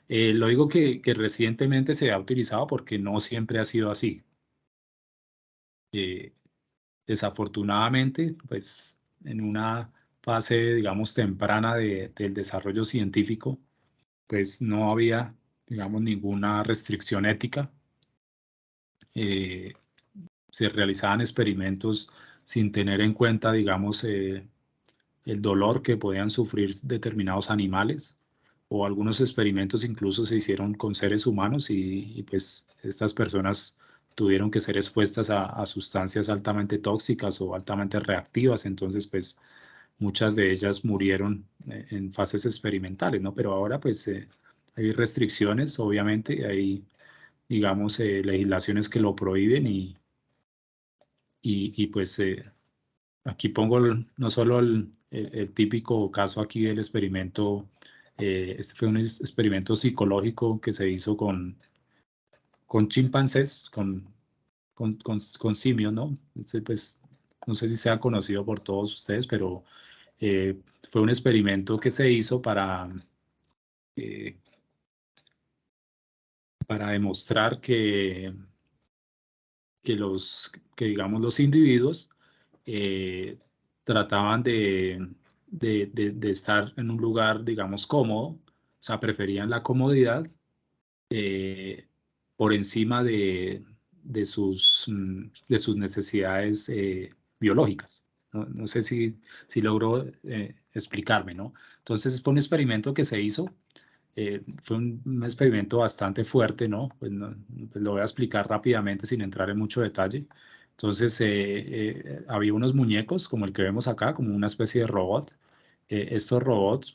Lo digo que recientemente se ha utilizado porque no siempre ha sido así. Eh, Desafortunadamente, pues en una fase, digamos, temprana del desarrollo científico, pues no había, digamos, ninguna restricción ética. Eh, Se realizaban experimentos sin tener en cuenta, digamos, el dolor que podían sufrir determinados animales o algunos experimentos incluso se hicieron con seres humanos y, pues estas personas tuvieron que ser expuestas a sustancias altamente tóxicas o altamente reactivas, entonces pues muchas de ellas murieron en fases experimentales, ¿no? Pero ahora pues hay restricciones, obviamente, hay digamos legislaciones que lo prohíben y pues aquí pongo no solo el típico caso aquí del experimento, este fue un experimento psicológico que se hizo con chimpancés, con simios, ¿no? Pues, no sé si sea conocido por todos ustedes, pero fue un experimento que se hizo eh, para demostrar que digamos, los individuos eh, trataban de estar en un lugar, digamos, cómodo, o sea, preferían la comodidad eh, por encima de sus necesidades biológicas. No sé si logro explicarme, ¿no? Entonces fue un experimento que se hizo, fue un experimento bastante fuerte, ¿no? Pues lo voy a explicar rápidamente sin entrar en mucho detalle. Entonces, había unos muñecos como el que vemos acá, como una especie de robot. Estos robots,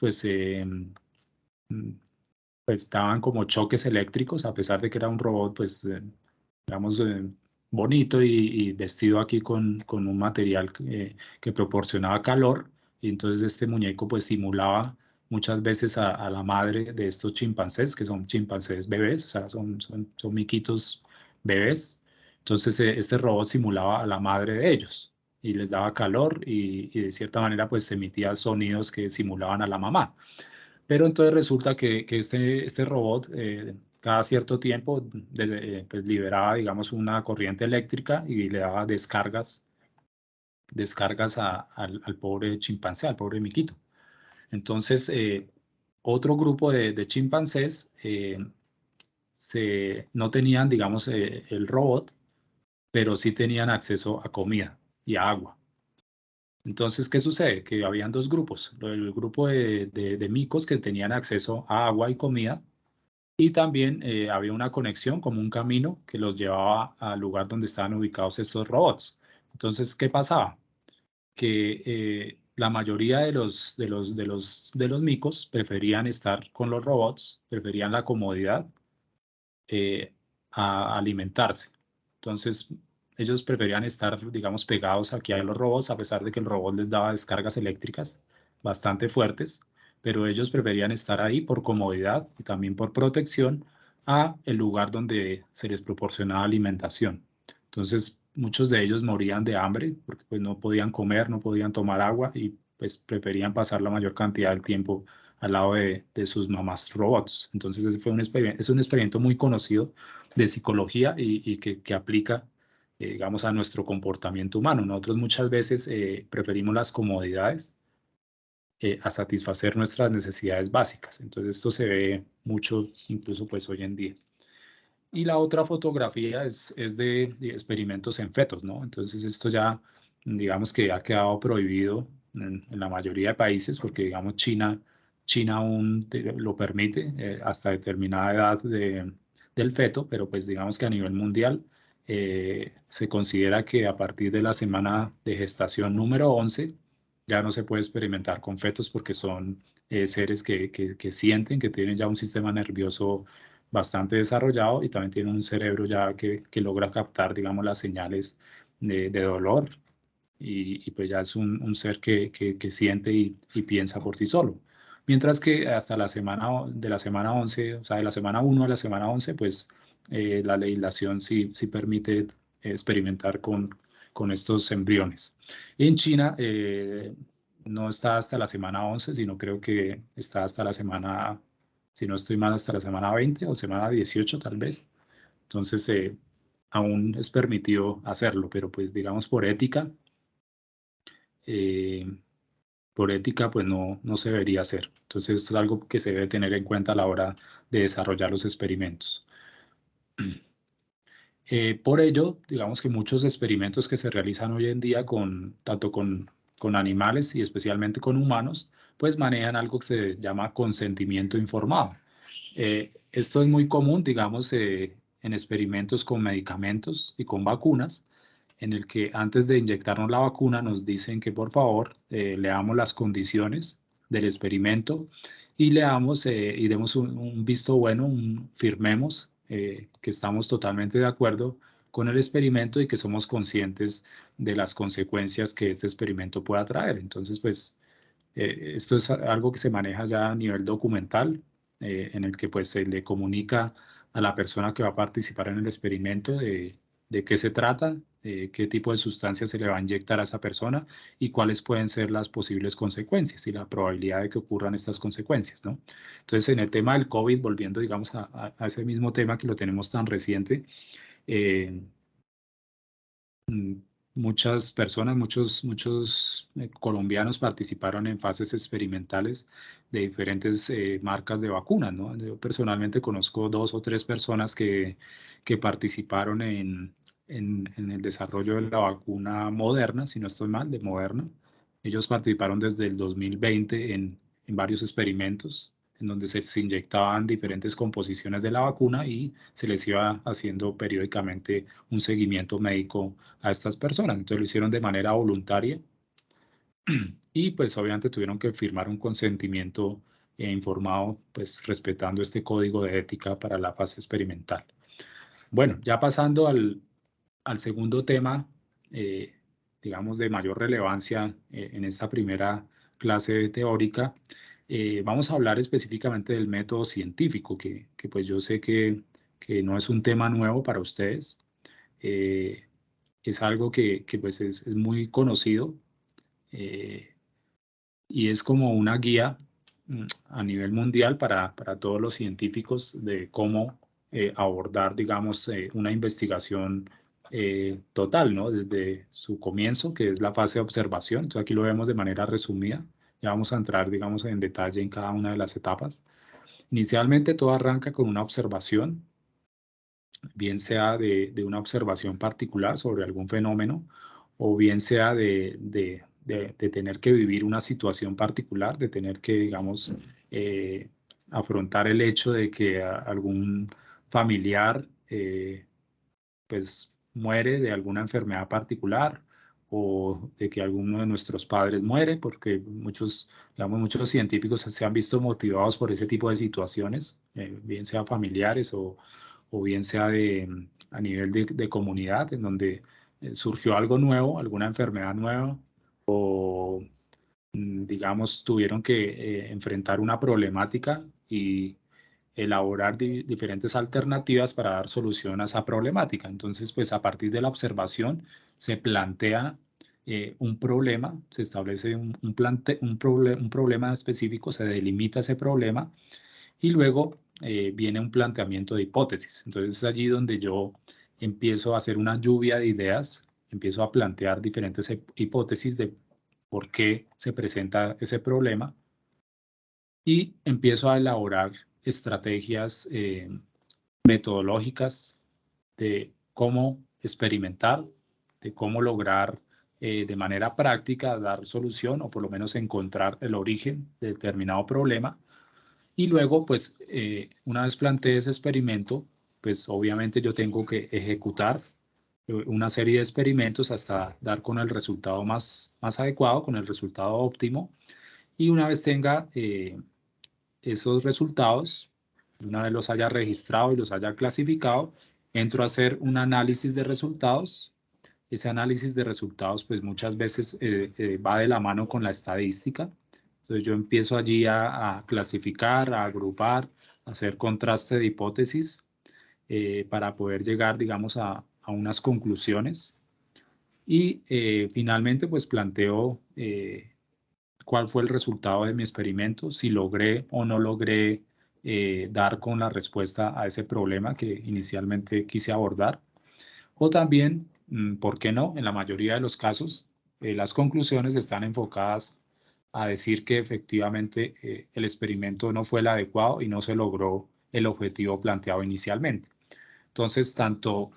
mm, pues daban como choques eléctricos, a pesar de que era un robot, pues, digamos, bonito y vestido aquí con un material que proporcionaba calor. Y entonces este muñeco pues simulaba muchas veces a la madre de estos chimpancés, que son chimpancés bebés, o sea, son miquitos bebés. Entonces este robot simulaba a la madre de ellos y les daba calor y de cierta manera pues emitía sonidos que simulaban a la mamá. Pero entonces resulta que este robot cada cierto tiempo pues liberaba, digamos, una corriente eléctrica y le daba descargas al pobre chimpancé, al pobre miquito. Entonces, otro grupo de chimpancés no tenían, digamos, el robot, pero sí tenían acceso a comida y a agua. Entonces, ¿qué sucede? Que habían dos grupos. El grupo de micos que tenían acceso a agua y comida y también había una conexión como un camino que los llevaba al lugar donde estaban ubicados estos robots. Entonces, ¿qué pasaba? Que la mayoría de los micos preferían estar con los robots, preferían la comodidad eh, a alimentarse. Entonces, ellos preferían estar, digamos, pegados aquí a los robots, a pesar de que el robot les daba descargas eléctricas bastante fuertes, pero ellos preferían estar ahí por comodidad y también por protección a el lugar donde se les proporcionaba alimentación. Entonces, muchos de ellos morían de hambre porque pues no podían comer, no podían tomar agua y pues preferían pasar la mayor cantidad del tiempo al lado de sus mamás robots. Entonces, ese fue es un experimento muy conocido de psicología y que aplica, digamos, a nuestro comportamiento humano. Nosotros muchas veces preferimos las comodidades a satisfacer nuestras necesidades básicas. Entonces, esto se ve mucho incluso pues hoy en día. Y la otra fotografía es de experimentos en fetos, ¿no? Entonces esto ya, digamos que ha quedado prohibido en la mayoría de países porque, digamos, China aún lo permite hasta determinada edad del feto, pero pues digamos que a nivel mundial se considera que a partir de la semana de gestación número 11 ya no se puede experimentar con fetos porque son seres que sienten, que tienen ya un sistema nervioso bastante desarrollado y también tiene un cerebro ya que logra captar, digamos, las señales de dolor y pues ya es un ser que siente y piensa por sí solo. Mientras que hasta de la semana 11, o sea, de la semana 1 a la semana 11, pues la legislación sí permite experimentar con estos embriones. En China no está hasta la semana 11, sino creo que está hasta la semana, si no estoy mal, hasta la semana 20 o semana 18 tal vez. Entonces, aún es permitido hacerlo, pero pues digamos eh, por ética, pues no se debería hacer. Entonces, esto es algo que se debe tener en cuenta a la hora de desarrollar los experimentos. Por ello, digamos que muchos experimentos que se realizan hoy en día tanto con animales y especialmente con humanos, pues manejan algo que se llama consentimiento informado. Esto es muy común, digamos, en experimentos con medicamentos y con vacunas, en el que antes de inyectarnos la vacuna nos dicen que por favor leamos las condiciones del experimento y leamos y demos un visto bueno, firmemos que estamos totalmente de acuerdo con el experimento y que somos conscientes de las consecuencias que este experimento pueda traer. Entonces, pues, esto es algo que se maneja ya a nivel documental, en el que pues se le comunica a la persona que va a participar en el experimento de qué se trata, qué tipo de sustancia se le va a inyectar a esa persona y cuáles pueden ser las posibles consecuencias y la probabilidad de que ocurran estas consecuencias, ¿no? Entonces, en el tema del COVID, volviendo, digamos, a ese mismo tema que lo tenemos tan reciente, eh, mm, muchas personas, muchos colombianos participaron en fases experimentales de diferentes marcas de vacunas, ¿no? Yo personalmente conozco 2 o 3 personas que participaron en el desarrollo de la vacuna Moderna, si no estoy mal, de Moderna. Ellos participaron desde el 2020 en varios experimentos en donde se inyectaban diferentes composiciones de la vacuna y se les iba haciendo periódicamente un seguimiento médico a estas personas. Entonces lo hicieron de manera voluntaria y pues obviamente tuvieron que firmar un consentimiento informado, pues respetando este código de ética para la fase experimental. Bueno, ya pasando al segundo tema, digamos, de mayor relevancia en esta primera clase teórica, vamos a hablar específicamente del método científico, que pues yo sé que no es un tema nuevo para ustedes. Es algo que pues es muy conocido eh, y es como una guía a nivel mundial para todos los científicos de cómo abordar, digamos, una investigación total, ¿no? Desde su comienzo, que es la fase de observación. Entonces aquí lo vemos de manera resumida. Ya vamos a entrar, digamos, en detalle en cada una de las etapas. Inicialmente todo arranca con una observación, bien sea de una observación particular sobre algún fenómeno, o bien sea de tener que vivir una situación particular, de tener que, digamos, afrontar el hecho de que algún familiar pues muere de alguna enfermedad particular o de que alguno de nuestros padres muere, porque muchos, digamos, muchos científicos se han visto motivados por ese tipo de situaciones, bien sea familiares o bien sea a nivel de comunidad, en donde surgió algo nuevo, alguna enfermedad nueva, o digamos, tuvieron que enfrentar una problemática y elaborar diferentes alternativas para dar solución a esa problemática. Entonces, pues a partir de la observación se plantea un problema, se establece un problema específico, se delimita ese problema y luego viene un planteamiento de hipótesis. Entonces es allí donde yo empiezo a hacer una lluvia de ideas, empiezo a plantear diferentes hipótesis de por qué se presenta ese problema y empiezo a elaborar estrategias metodológicas de cómo experimentar, de cómo lograr de manera práctica dar solución o por lo menos encontrar el origen de determinado problema. Y luego, pues, una vez planteé ese experimento, pues obviamente yo tengo que ejecutar una serie de experimentos hasta dar con el resultado más adecuado, con el resultado óptimo. Y una vez tenga esos resultados, una vez los haya registrado y los haya clasificado, entro a hacer un análisis de resultados. Ese análisis de resultados, pues muchas veces va de la mano con la estadística. Entonces yo empiezo allí a clasificar, a agrupar, a hacer contraste de hipótesis para poder llegar, digamos, a unas conclusiones. Y finalmente, pues planteo cuál fue el resultado de mi experimento, si logré o no logré dar con la respuesta a ese problema que inicialmente quise abordar. O también, ¿por qué no? En la mayoría de los casos, las conclusiones están enfocadas a decir que efectivamente el experimento no fue el adecuado y no se logró el objetivo planteado inicialmente. Entonces, tanto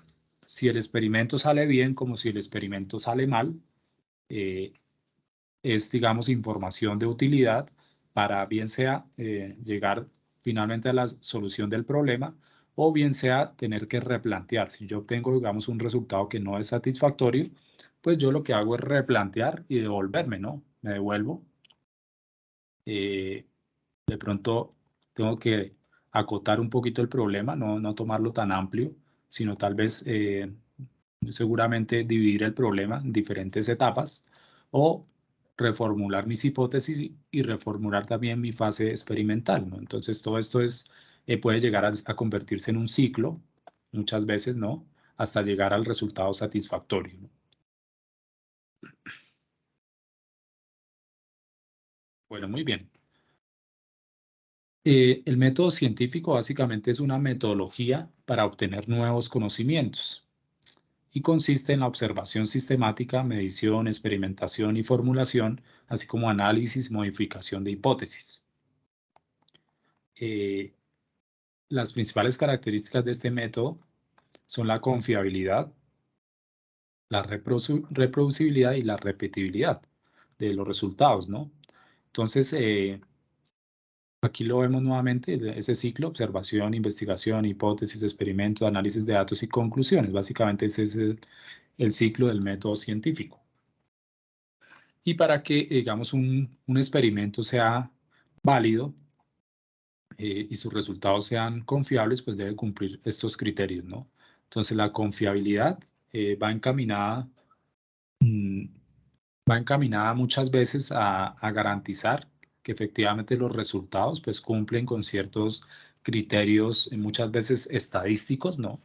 si el experimento sale bien como si el experimento sale mal, eh, es, digamos, información de utilidad para bien sea llegar finalmente a la solución del problema o bien sea tener que replantear. Si yo obtengo, digamos, un resultado que no es satisfactorio, pues yo lo que hago es replantear y devolverme, ¿no? Me devuelvo. De pronto tengo que acotar un poquito el problema, no tomarlo tan amplio, sino tal vez seguramente dividir el problema en diferentes etapas o reformular mis hipótesis y reformular también mi fase experimental, ¿no? Entonces todo esto puede llegar a convertirse en un ciclo, muchas veces, ¿no? Hasta llegar al resultado satisfactorio, ¿no? Bueno, muy bien. El método científico básicamente es una metodología para obtener nuevos conocimientos y consiste en la observación sistemática, medición, experimentación y formulación, así como análisis y modificación de hipótesis. Eh, las principales características de este método son la confiabilidad, la reproducibilidad y la repetibilidad de los resultados, ¿no? Entonces, aquí lo vemos nuevamente, ese ciclo: observación, investigación, hipótesis, experimento, análisis de datos y conclusiones. Básicamente ese es el ciclo del método científico. Y para que, digamos, un experimento sea válido y sus resultados sean confiables, pues debe cumplir estos criterios, ¿no? Entonces, la confiabilidad va encaminada, mm, va encaminada muchas veces a garantizar que efectivamente los resultados pues cumplen con ciertos criterios, muchas veces estadísticos, ¿no?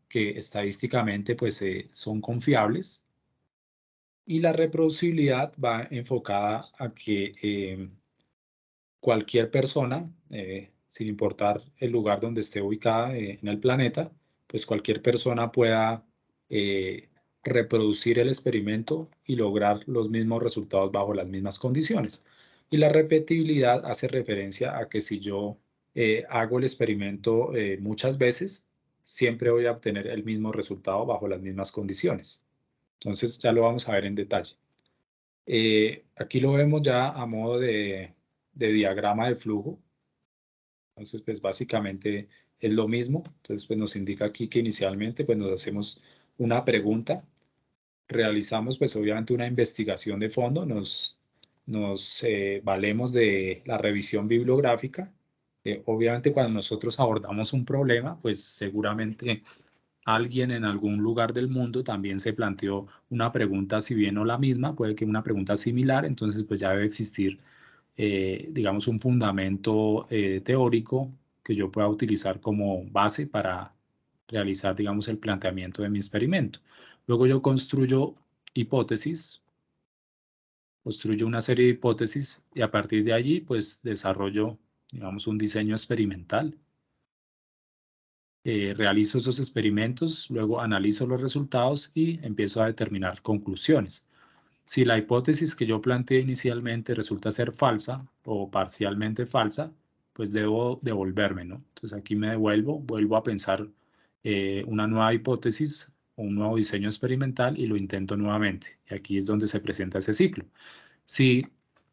Que estadísticamente pues son confiables. Y la reproducibilidad va enfocada a que cualquier persona, sin importar el lugar donde esté ubicada en el planeta, pues cualquier persona pueda eh, reproducir el experimento y lograr los mismos resultados bajo las mismas condiciones. Y la repetibilidad hace referencia a que si yo hago el experimento muchas veces, siempre voy a obtener el mismo resultado bajo las mismas condiciones. Entonces ya lo vamos a ver en detalle. Aquí lo vemos ya a modo de diagrama de flujo. Entonces, pues básicamente es lo mismo. Entonces, pues nos indica aquí que inicialmente pues nos hacemos una pregunta, realizamos pues obviamente una investigación de fondo, nos valemos de la revisión bibliográfica. Obviamente cuando nosotros abordamos un problema, pues seguramente alguien en algún lugar del mundo también se planteó una pregunta, si bien no la misma, puede que una pregunta similar, entonces pues ya debe existir, digamos, un fundamento teórico que yo pueda utilizar como base para realizar, digamos, el planteamiento de mi experimento. Luego yo construyo una serie de hipótesis y a partir de allí, pues desarrollo, digamos, un diseño experimental. Realizo esos experimentos, luego analizo los resultados y empiezo a determinar conclusiones. Si la hipótesis que yo planteé inicialmente resulta ser falsa o parcialmente falsa, pues debo devolverme, ¿no? Entonces aquí me devuelvo, vuelvo a pensar una nueva hipótesis o un nuevo diseño experimental y lo intento nuevamente. Y aquí es donde se presenta ese ciclo. Si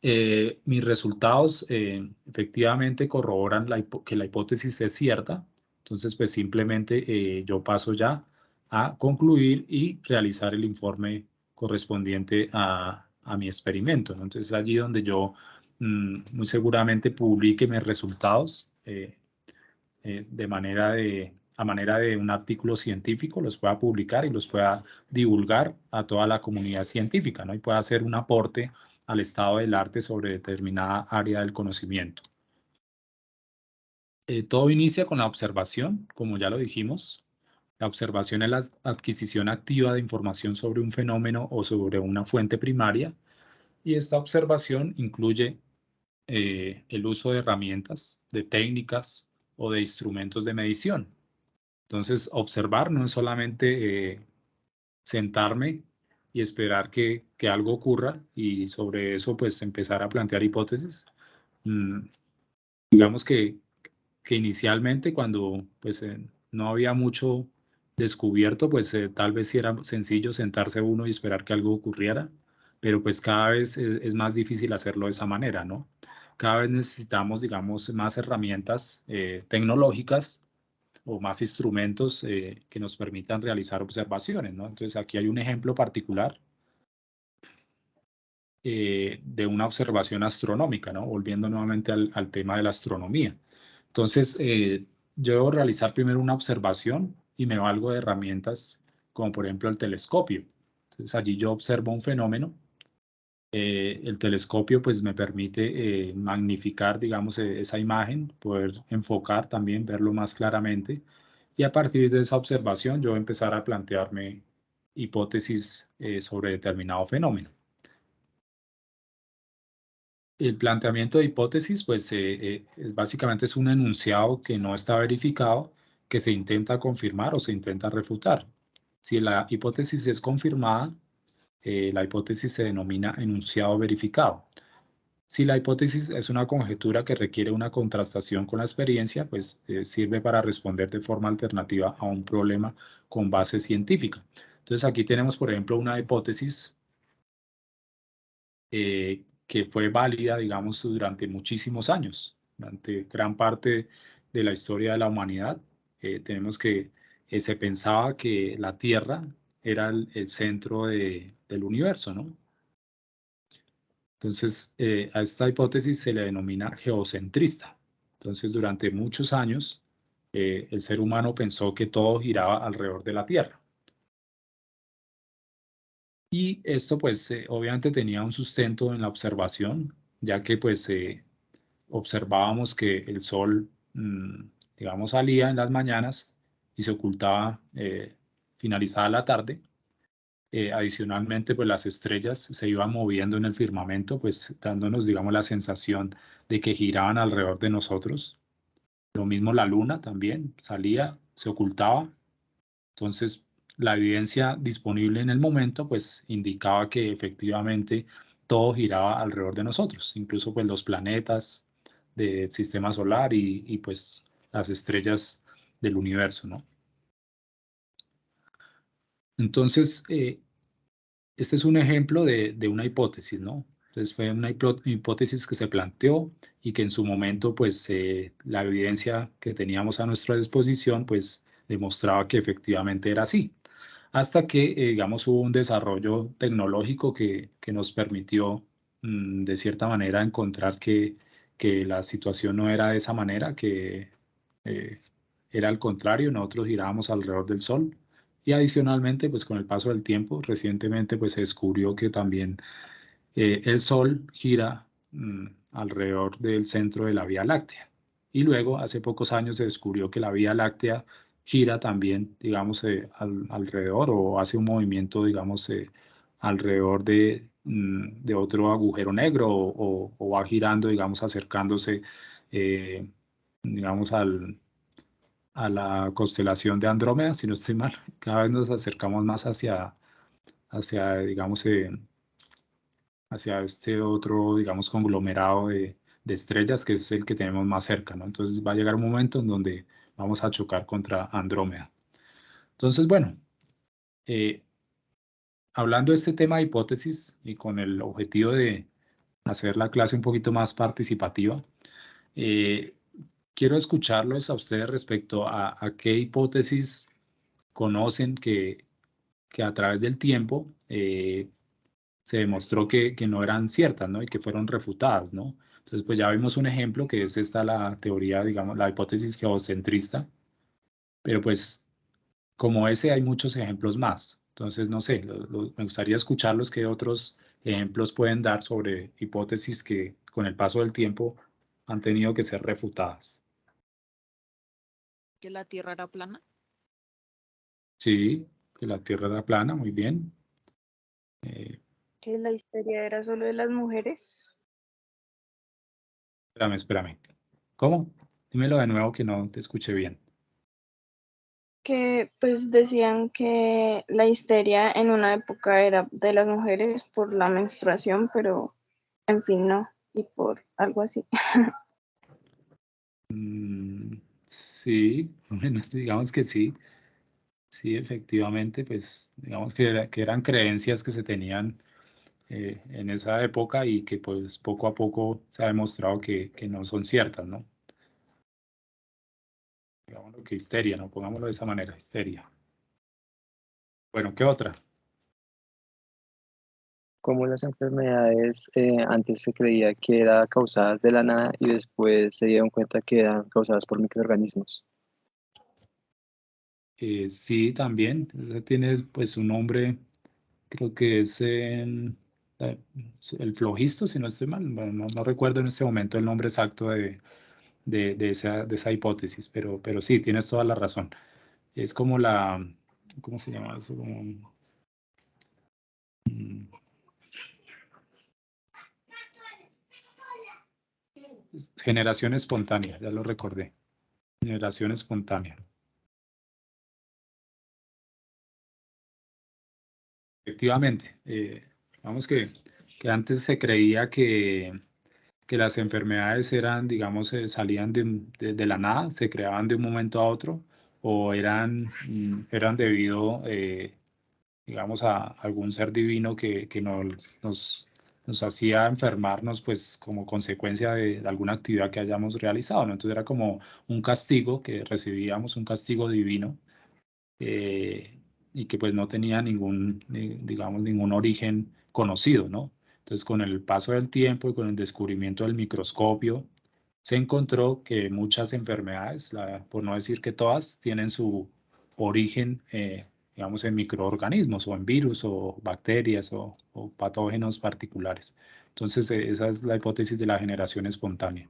mis resultados efectivamente corroboran que la hipótesis es cierta, entonces pues simplemente yo paso ya a concluir y realizar el informe correspondiente a mi experimento, ¿no? Entonces allí donde yo muy seguramente publique mis resultados a manera de un artículo científico, los pueda publicar y los pueda divulgar a toda la comunidad científica, ¿no? Y pueda hacer un aporte al estado del arte sobre determinada área del conocimiento. Todo inicia con la observación, como ya lo dijimos. La observación es la adquisición activa de información sobre un fenómeno o sobre una fuente primaria, y esta observación incluye el uso de herramientas, de técnicas o de instrumentos de medición. Entonces, observar no es solamente sentarme y esperar que algo ocurra y sobre eso pues empezar a plantear hipótesis. Mm, digamos que inicialmente cuando pues no había mucho descubierto, pues tal vez sí era sencillo sentarse uno y esperar que algo ocurriera, pero pues cada vez es más difícil hacerlo de esa manera, ¿no? Cada vez necesitamos, digamos, más herramientas tecnológicas o más instrumentos que nos permitan realizar observaciones, ¿no? Entonces aquí hay un ejemplo particular de una observación astronómica, ¿no? Volviendo nuevamente al tema de la astronomía. Entonces, yo debo realizar primero una observación y me valgo de herramientas como por ejemplo el telescopio. Entonces allí yo observo un fenómeno. El telescopio pues me permite magnificar, digamos, esa imagen, poder enfocar también, verlo más claramente. Y a partir de esa observación yo empezar a plantearme hipótesis sobre determinado fenómeno. El planteamiento de hipótesis, pues básicamente es un enunciado que no está verificado, que se intenta confirmar o se intenta refutar. Si la hipótesis es confirmada, la hipótesis se denomina enunciado verificado. Si la hipótesis es una conjetura que requiere una contrastación con la experiencia, pues sirve para responder de forma alternativa a un problema con base científica. Entonces aquí tenemos, por ejemplo, una hipótesis que fue válida, digamos, durante muchísimos años, durante gran parte de la historia de la humanidad. Tenemos que se pensaba que la Tierra era el centro del universo, ¿no? Entonces, a esta hipótesis se le denomina geocentrista. Entonces, durante muchos años, el ser humano pensó que todo giraba alrededor de la Tierra. Y esto pues obviamente tenía un sustento en la observación, ya que pues observábamos que el sol, digamos, salía en las mañanas y se ocultaba finalizada la tarde. Adicionalmente, pues las estrellas se iban moviendo en el firmamento, pues dándonos, digamos, la sensación de que giraban alrededor de nosotros. Lo mismo la luna también salía, se ocultaba. Entonces, la evidencia disponible en el momento, pues indicaba que efectivamente todo giraba alrededor de nosotros, incluso pues los planetas del sistema solar y pues las estrellas del universo, ¿no? Entonces, este es un ejemplo de una hipótesis, ¿no? Entonces fue una hipótesis que se planteó y que en su momento, pues la evidencia que teníamos a nuestra disposición, pues demostraba que efectivamente era así. Hasta que, digamos, hubo un desarrollo tecnológico que nos permitió, de cierta manera, encontrar que la situación no era de esa manera, que eh, era al contrario, nosotros girábamos alrededor del Sol. Y adicionalmente, pues con el paso del tiempo, recientemente pues se descubrió que también el Sol gira alrededor del centro de la Vía Láctea. Y luego, hace pocos años, se descubrió que la Vía Láctea gira también, digamos, alrededor o hace un movimiento, digamos, alrededor de otro agujero negro o va girando, digamos, acercándose, eh, digamos, a la constelación de Andrómeda, si no estoy mal. Cada vez nos acercamos más hacia digamos, hacia este otro, digamos, conglomerado de estrellas, que es el que tenemos más cerca, ¿no? Entonces va a llegar un momento en donde vamos a chocar contra Andrómeda. Entonces, bueno, eh, hablando de este tema de hipótesis y con el objetivo de hacer la clase un poquito más participativa, eh, quiero escucharlos a ustedes respecto a qué hipótesis conocen que a través del tiempo se demostró que no eran ciertas, ¿no? Y que fueron refutadas, ¿no? Entonces, pues ya vimos un ejemplo que es esta la teoría, digamos, la hipótesis geocentrista, pero pues como ese hay muchos ejemplos más. Entonces, no sé, me gustaría escucharlos qué otros ejemplos pueden dar sobre hipótesis que con el paso del tiempo han tenido que ser refutadas. Que la Tierra era plana. Sí, que la Tierra era plana, muy bien. Eh, Que la historia era solo de las mujeres. espérame. ¿Cómo? Dímelo de nuevo que no te escuché bien. Que pues decían que la histeria en una época era de las mujeres por la menstruación, pero en fin, no, y por algo así. Sí, bueno, digamos que sí, sí, efectivamente, pues digamos que eran creencias que se tenían en esa época y que pues poco a poco se ha demostrado que no son ciertas, ¿no? Digámoslo que histeria, ¿no? Pongámoslo de esa manera, histeria. Bueno, ¿qué otra? Como las enfermedades antes se creía que eran causadas de la nada y después se dieron cuenta que eran causadas por microorganismos. Sí, también, esa tiene pues un nombre, creo que es eh, el flogisto, si no estoy mal, bueno, no recuerdo en este momento el nombre exacto de esa hipótesis, pero sí, tienes toda la razón. Es como ¿cómo se llama eso? Como, mm, generación espontánea, ya lo recordé. Generación espontánea. Efectivamente, vamos que antes se creía que las enfermedades eran, digamos, salían de la nada, se creaban de un momento a otro, o eran debido, digamos, a algún ser divino que nos hacía enfermarnos, pues, como consecuencia de alguna actividad que hayamos realizado, ¿no? Entonces era como un castigo, que recibíamos un castigo divino, eh, y que pues no tenía digamos, ningún origen conocido, ¿no? Entonces, con el paso del tiempo y con el descubrimiento del microscopio, se encontró que muchas enfermedades, por no decir que todas, tienen su origen digamos, en microorganismos o en virus o bacterias o patógenos particulares. Entonces, esa es la hipótesis de la generación espontánea.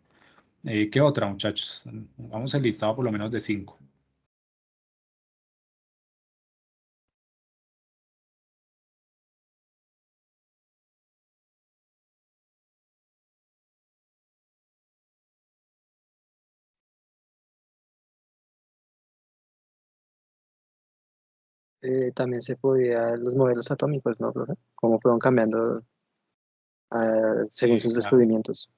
¿Qué otra, muchachos? Vamos al listado por lo menos de 5. También se podía los modelos atómicos, ¿no, profe? Cómo fueron cambiando según Sí, sus claro. descubrimientos.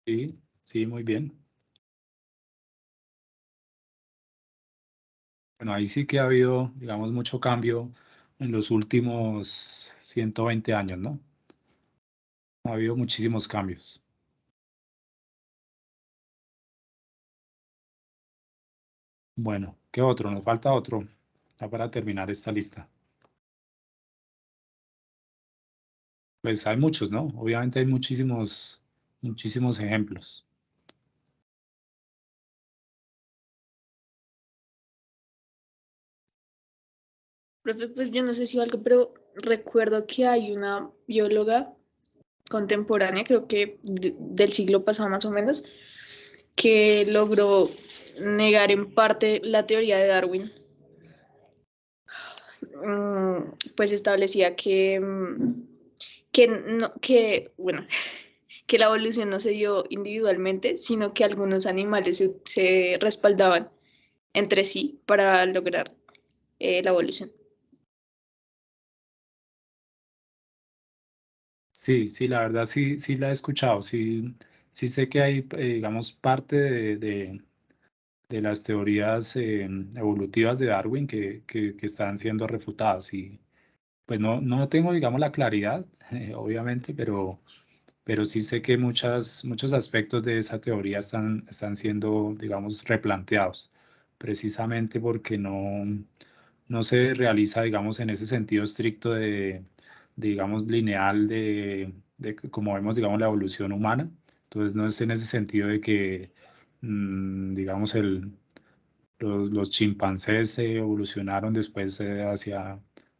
Sí, sí, muy bien. Bueno, ahí sí que ha habido, digamos, mucho cambio en los últimos 120 años, ¿no? Ha habido muchísimos cambios. Bueno, ¿qué otro? Nos falta otro, ya para terminar esta lista. Pues hay muchos, ¿no? Obviamente hay muchísimos ejemplos. Profe, pues yo no sé si algo, pero recuerdo que hay una bióloga contemporánea, creo que del siglo pasado más o menos, que logró negar en parte la teoría de Darwin. Pues establecía bueno, que la evolución no se dio individualmente, sino que algunos animales se respaldaban entre sí para lograr la evolución. Sí, sí, la verdad sí, sí la he escuchado. Sí, sí sé que hay, digamos, parte de las teorías evolutivas de Darwin que están siendo refutadas. Y pues no tengo, digamos, la claridad, obviamente, pero sí sé que muchos aspectos de esa teoría están siendo, digamos, replanteados, precisamente porque no se realiza, digamos, en ese sentido estricto digamos, lineal de como vemos, digamos, la evolución humana. Entonces, no es en ese sentido de que, digamos, los chimpancés evolucionaron después hacia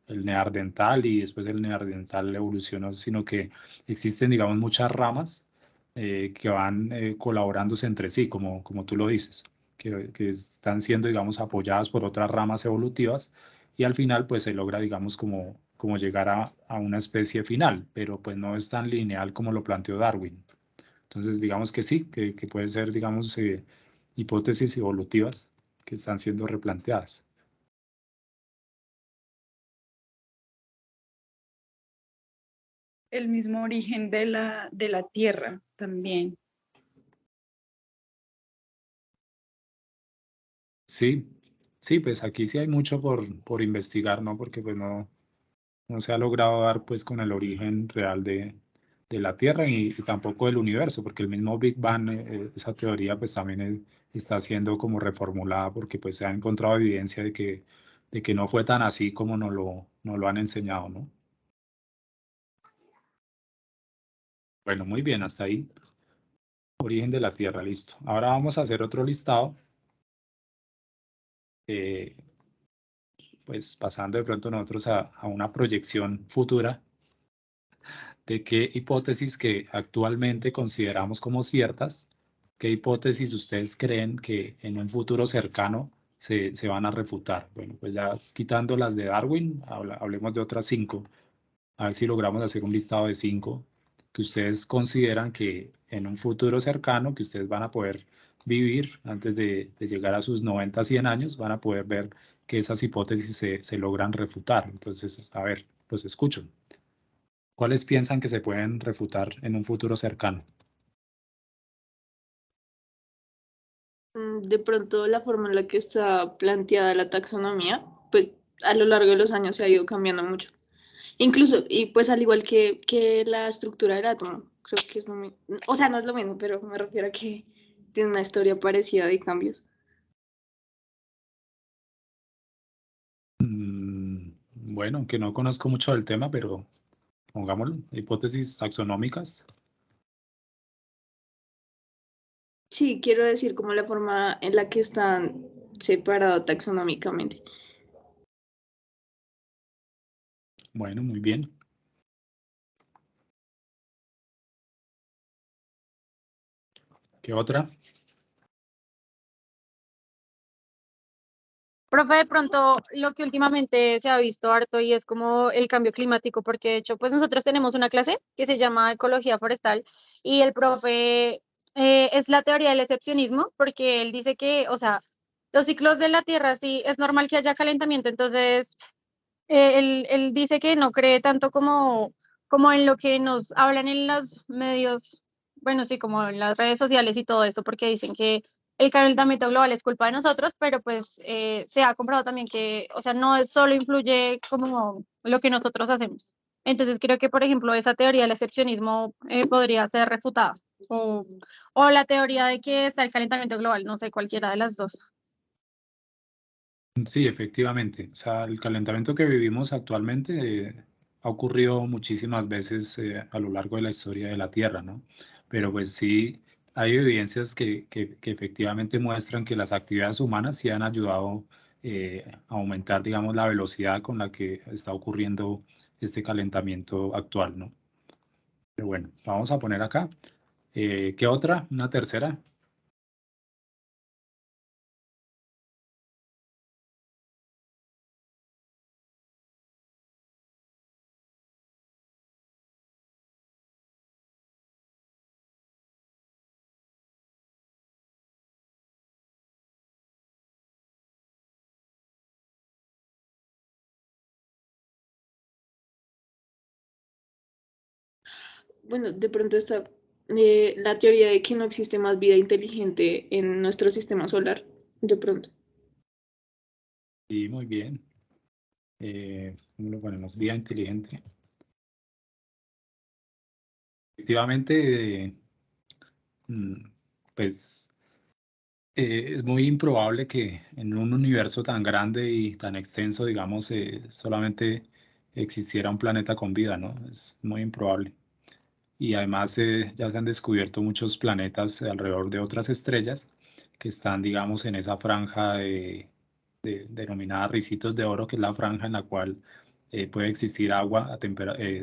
el neandertal y después el neandertal evolucionó, sino que existen, digamos, muchas ramas que van colaborándose entre sí, como tú lo dices, que están siendo, digamos, apoyadas por otras ramas evolutivas y al final, pues se logra, digamos, como llegar a una especie final, pero pues no es tan lineal como lo planteó Darwin. Entonces, digamos que sí, que puede ser, digamos, hipótesis evolutivas que están siendo replanteadas. El mismo origen de la Tierra también. Sí, sí, pues aquí sí hay mucho por investigar, ¿no? Porque pues no se ha logrado dar pues con el origen real de la Tierra y tampoco del universo, porque el mismo Big Bang, esa teoría pues también está siendo como reformulada porque pues se ha encontrado evidencia de que no fue tan así como nos lo han enseñado, ¿no? Bueno, muy bien, hasta ahí. Origen de la Tierra, listo. Ahora vamos a hacer otro listado. eh, pues pasando de pronto nosotros a una proyección futura de qué hipótesis que actualmente consideramos como ciertas, qué hipótesis ustedes creen que en un futuro cercano se van a refutar. Bueno, pues ya quitando las de Darwin, hablemos de otras 5, a ver si logramos hacer un listado de 5 que ustedes consideran que en un futuro cercano, que ustedes van a poder vivir antes de llegar a sus 90, 100 años, van a poder ver que esas hipótesis se logran refutar. Entonces, a ver, los escucho. ¿Cuáles piensan que se pueden refutar en un futuro cercano? De pronto la forma en la que está planteada la taxonomía, pues a lo largo de los años se ha ido cambiando mucho. Incluso, y pues al igual que la estructura del átomo, creo que es lo mismo. O sea, no es lo mismo, pero me refiero a que tiene una historia parecida de cambios. Bueno, que no conozco mucho del tema, pero pongámoslo, hipótesis taxonómicas. Sí, quiero decir como la forma en la que están separados taxonómicamente. Bueno, muy bien. ¿Qué otra? Profe, de pronto lo que últimamente se ha visto harto y es como el cambio climático, porque de hecho, pues nosotros tenemos una clase que se llama Ecología Forestal y el profe es la teoría del excepcionismo, porque él dice que, o sea, los ciclos de la Tierra sí es normal que haya calentamiento, entonces él dice que no cree tanto como en lo que nos hablan en los medios, bueno, sí, como en las redes sociales y todo eso, porque dicen que el calentamiento global es culpa de nosotros, pero pues se ha comprobado también que, o sea, no es solo influye como lo que nosotros hacemos. Entonces creo que, por ejemplo, esa teoría del excepcionismo podría ser refutada. O la teoría de que está el calentamiento global, no sé, cualquiera de las dos. Sí, efectivamente. O sea, el calentamiento que vivimos actualmente ha ocurrido muchísimas veces a lo largo de la historia de la Tierra, ¿no? Pero pues sí, hay evidencias que efectivamente muestran que las actividades humanas sí han ayudado a aumentar, digamos, la velocidad con la que está ocurriendo este calentamiento actual, ¿no? Pero bueno, vamos a poner acá. ¿Qué otra? Una tercera. Bueno, de pronto está la teoría de que no existe más vida inteligente en nuestro sistema solar, de pronto. Sí, muy bien. ¿Cómo lo ponemos? Vida inteligente. Efectivamente, mm, pues es muy improbable que en un universo tan grande y tan extenso, digamos, solamente existiera un planeta con vida, ¿no? Es muy improbable. Y además ya se han descubierto muchos planetas alrededor de otras estrellas que están, digamos, en esa franja denominada Ricitos de Oro, que es la franja en la cual puede existir agua,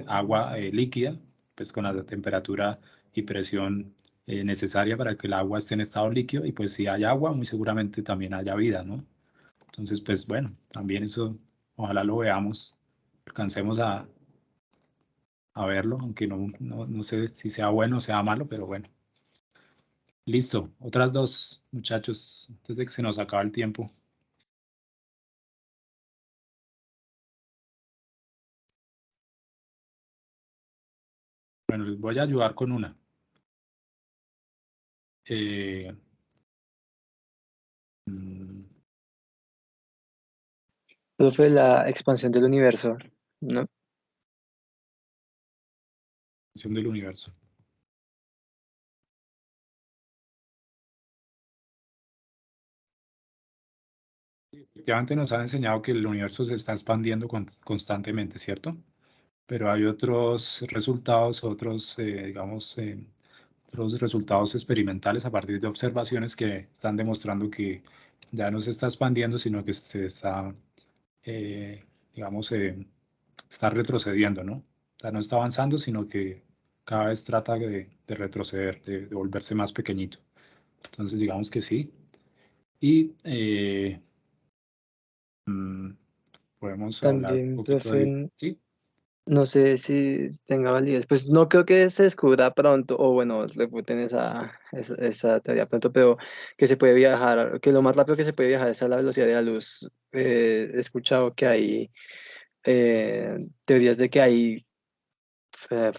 agua líquida, pues con la temperatura y presión necesaria para que el agua esté en estado líquido, y pues si hay agua, muy seguramente también haya vida, ¿no? Entonces, pues bueno, también eso, ojalá lo veamos, alcancemos a verlo, aunque no sé si sea bueno o sea malo, pero bueno. Listo, otras dos, muchachos, antes de que se nos acabe el tiempo. Bueno, les voy a ayudar con una. Eh, mm, Profe, la expansión del universo, ¿no? Expansión del universo. Efectivamente nos han enseñado que el universo se está expandiendo constantemente, ¿cierto? Pero hay otros resultados, digamos, otros resultados experimentales a partir de observaciones que están demostrando que ya no se está expandiendo, sino que se está, eh, digamos, está retrocediendo, ¿no? O sea, no está avanzando, sino que cada vez trata de retroceder, de volverse más pequeñito. Entonces, digamos que sí. Y mm, podemos hablar un También, poquito de... profe, Sí, no sé si tenga validez. Pues no creo que se descubra pronto, o bueno, refuten esa teoría pronto, pero que se puede viajar, que lo más rápido que se puede viajar es a la velocidad de la luz. He escuchado que hay teorías de que hay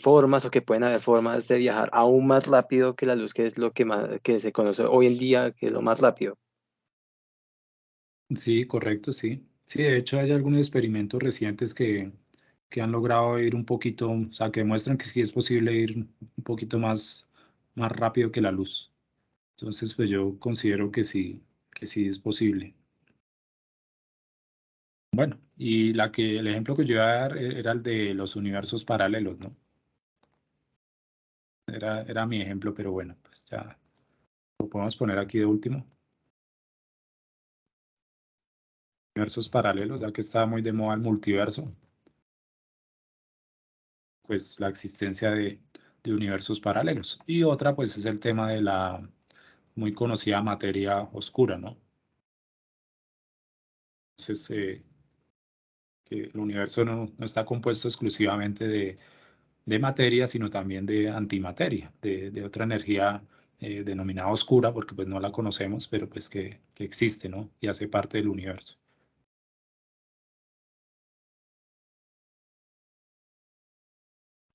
formas o que pueden haber formas de viajar aún más rápido que la luz, que es lo que más, que se conoce hoy en día, que es lo más rápido. sí, correcto, sí. Sí, de hecho hay algunos experimentos recientes que han logrado ir un poquito, o sea, que demuestran que sí es posible ir un poquito más rápido que la luz. Entonces, pues yo considero que sí es posible. Bueno, y el ejemplo que yo iba a dar era el de los universos paralelos, ¿no? Era mi ejemplo, pero bueno, pues ya lo podemos poner aquí de último. Universos paralelos, ya que está muy de moda el multiverso. pues, la existencia de universos paralelos. Y otra, pues, es el tema de la muy conocida materia oscura, ¿no? Entonces, que el universo no está compuesto exclusivamente de materia, sino también de antimateria, de otra energía denominada oscura, porque pues no la conocemos, pero pues que existe, ¿no? Y hace parte del universo.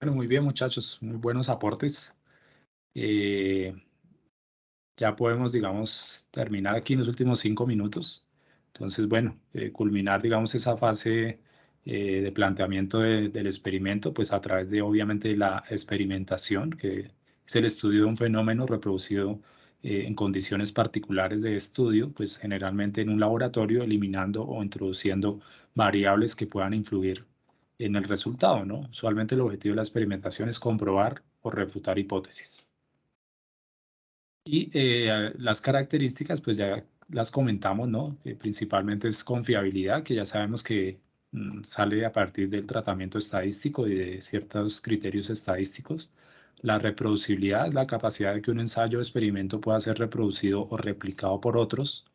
Bueno, muy bien, muchachos, muy buenos aportes. Ya podemos, digamos, terminar aquí en los últimos 5 minutos. Entonces, bueno, culminar, digamos, esa fase de planteamiento del experimento, pues a través de, obviamente, la experimentación, que es el estudio de un fenómeno reproducido en condiciones particulares de estudio, pues generalmente en un laboratorio, eliminando o introduciendo variables que puedan influir en el resultado, ¿no? Usualmente el objetivo de la experimentación es comprobar o refutar hipótesis. Y las características, pues ya las comentamos, ¿no? Principalmente es confiabilidad, que ya sabemos que sale a partir del tratamiento estadístico y de ciertos criterios estadísticos. La reproducibilidad, la capacidad de que un ensayo o experimento pueda ser reproducido o replicado por otros,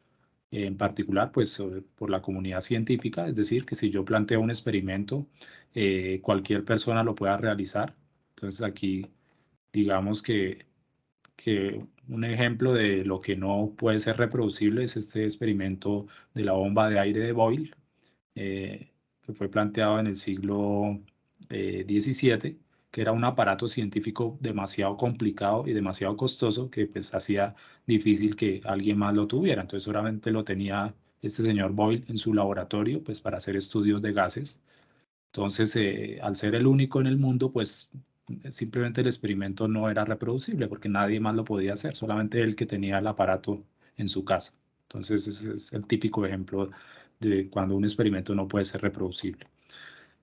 en particular, pues por la comunidad científica, es decir, que si yo planteo un experimento, cualquier persona lo pueda realizar. Entonces aquí, digamos que un ejemplo de lo que no puede ser reproducible es este experimento de la bomba de aire de Boyle, que fue planteado en el siglo XVII, que era un aparato científico demasiado complicado y demasiado costoso que pues hacía difícil que alguien más lo tuviera. Entonces solamente lo tenía este señor Boyle en su laboratorio pues para hacer estudios de gases. Entonces, al ser el único en el mundo, pues simplemente el experimento no era reproducible porque nadie más lo podía hacer, solamente él que tenía el aparato en su casa. Entonces, ese es el típico ejemplo de cuando un experimento no puede ser reproducible.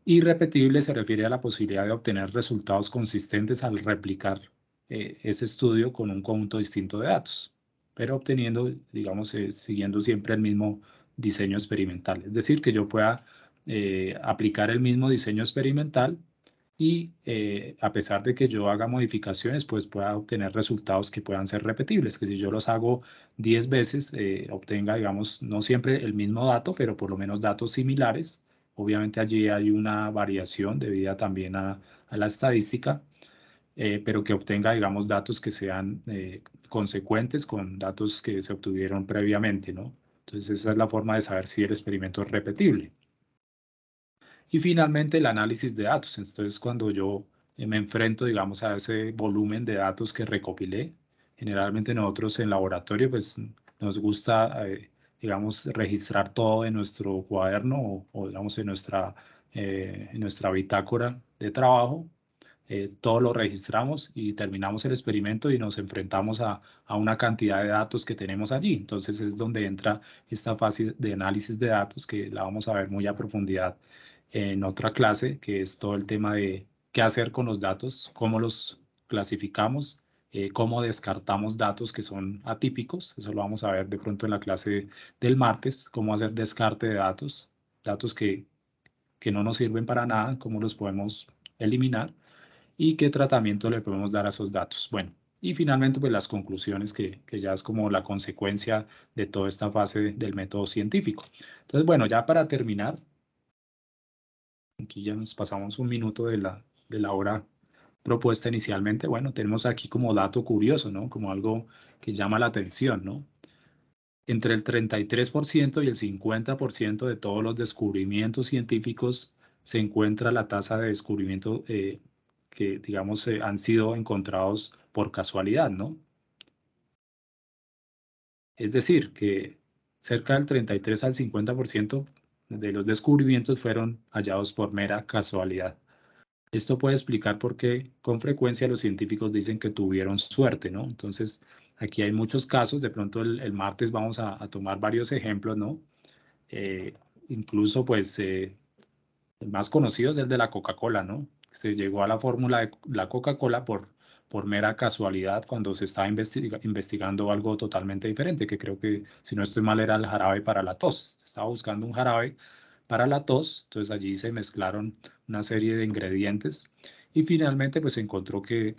Irrepetible se refiere a la posibilidad de obtener resultados consistentes al replicar ese estudio con un conjunto distinto de datos, pero obteniendo, digamos, siguiendo siempre el mismo diseño experimental. Es decir, que yo pueda aplicar el mismo diseño experimental y a pesar de que yo haga modificaciones, pues pueda obtener resultados que puedan ser repetibles, que si yo los hago 10 veces, obtenga, digamos, no siempre el mismo dato, pero por lo menos datos similares. Obviamente allí hay una variación debida también a la estadística, pero que obtenga, digamos, datos que sean consecuentes con datos que se obtuvieron previamente, ¿no? Entonces esa es la forma de saber si el experimento es repetible. Y finalmente el análisis de datos. Entonces cuando yo me enfrento, digamos, a ese volumen de datos que recopilé, generalmente nosotros en laboratorio pues nos gusta, digamos, registrar todo en nuestro cuaderno o digamos en nuestra bitácora de trabajo. Todo lo registramos y terminamos el experimento y nos enfrentamos a una cantidad de datos que tenemos allí. Entonces es donde entra esta fase de análisis de datos que la vamos a ver muy a profundidad en otra clase, que es todo el tema de qué hacer con los datos, cómo los clasificamos, cómo descartamos datos que son atípicos. Eso lo vamos a ver de pronto en la clase del martes, cómo hacer descarte de datos, datos que no nos sirven para nada, cómo los podemos eliminar y qué tratamiento le podemos dar a esos datos. Bueno, y finalmente pues las conclusiones que ya es como la consecuencia de toda esta fase del método científico. Entonces, bueno, ya para terminar, aquí ya nos pasamos un minuto de la hora propuesta inicialmente. Bueno, tenemos aquí como dato curioso, ¿no? Como algo que llama la atención, ¿no? Entre el 33% y el 50% de todos los descubrimientos científicos se encuentra la tasa de descubrimiento que, digamos, han sido encontrados por casualidad, ¿no? Es decir, que cerca del 33 al 50% de los descubrimientos fueron hallados por mera casualidad. Esto puede explicar por qué con frecuencia los científicos dicen que tuvieron suerte, ¿no? Entonces, aquí hay muchos casos, de pronto el martes vamos a tomar varios ejemplos, ¿no? Incluso, pues, el más conocido es el de la Coca-Cola, ¿no? Se llegó a la fórmula de la Coca-Cola por mera casualidad cuando se estaba investigando algo totalmente diferente, que creo que, si no estoy mal, era el jarabe para la tos. Se estaba buscando un jarabe para la tos, entonces allí se mezclaron una serie de ingredientes Y finalmente pues se encontró que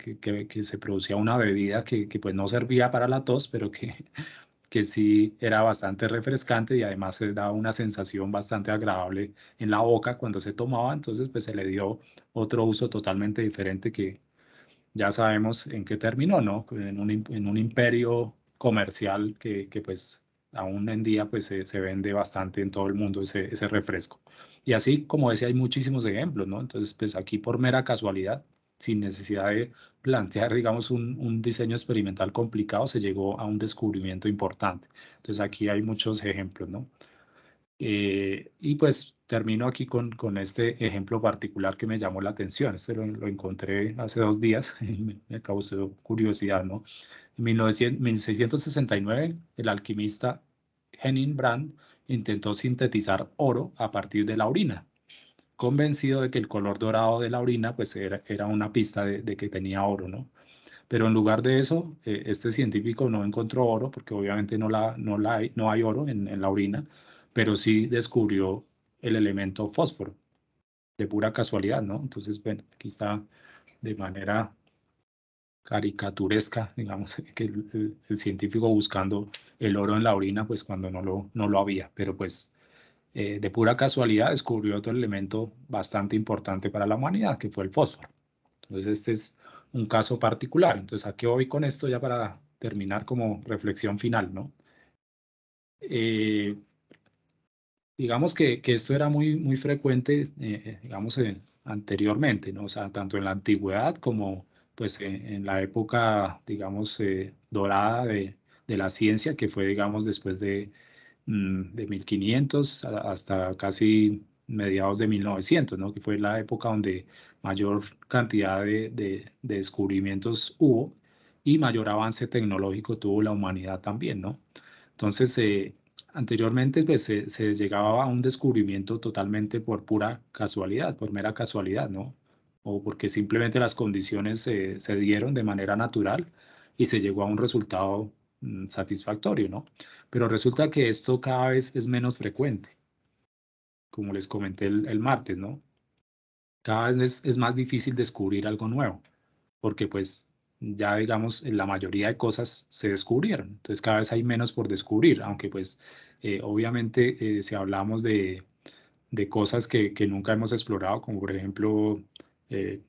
se producía una bebida que pues no servía para la tos, pero que sí era bastante refrescante y además se daba una sensación bastante agradable en la boca cuando se tomaba. Entonces pues se le dio otro uso totalmente diferente que ya sabemos en qué terminó, ¿no? En un imperio comercial que pues aún en día pues se vende bastante en todo el mundo ese refresco. Y así, como decía, hay muchísimos ejemplos, ¿no? Entonces, pues aquí por mera casualidad, sin necesidad de plantear, digamos, un diseño experimental complicado, se llegó a un descubrimiento importante. Entonces, aquí hay muchos ejemplos, ¿no? Y pues termino aquí con este ejemplo particular que me llamó la atención. Este lo encontré hace 2 días y me causó curiosidad, ¿no? En 1669, el alquimista Henning Brand intentó sintetizar oro a partir de la orina, convencido de que el color dorado de la orina pues era una pista de que tenía oro, ¿no? Pero en lugar de eso, este científico no encontró oro, porque obviamente no hay oro en la orina, pero sí descubrió el elemento fósforo, de pura casualidad, ¿no? Entonces, bueno, aquí está de manera caricaturesca, digamos, que el científico buscando el oro en la orina, pues cuando no lo había, pero pues de pura casualidad descubrió otro elemento bastante importante para la humanidad, que fue el fósforo. Entonces, este es un caso particular. Entonces, ¿a qué voy con esto ya para terminar como reflexión final, ¿no? Eh, digamos que esto era muy frecuente, digamos, anteriormente, ¿no? O sea, tanto en la antigüedad como pues en la época, digamos, dorada de la ciencia, que fue, digamos, después de 1500 hasta casi mediados de 1900, ¿no? Que fue la época donde mayor cantidad de descubrimientos hubo y mayor avance tecnológico tuvo la humanidad también, ¿no? Entonces, anteriormente pues, se llegaba a un descubrimiento totalmente por pura casualidad, por mera casualidad, ¿no? O porque simplemente las condiciones se dieron de manera natural y se llegó a un resultado satisfactorio, ¿no? Pero resulta que esto cada vez es menos frecuente, como les comenté el martes, ¿no? Cada vez es más difícil descubrir algo nuevo, porque pues ya digamos la mayoría de cosas se descubrieron, entonces cada vez hay menos por descubrir, aunque pues obviamente si hablamos de cosas que nunca hemos explorado, como por ejemplo eh,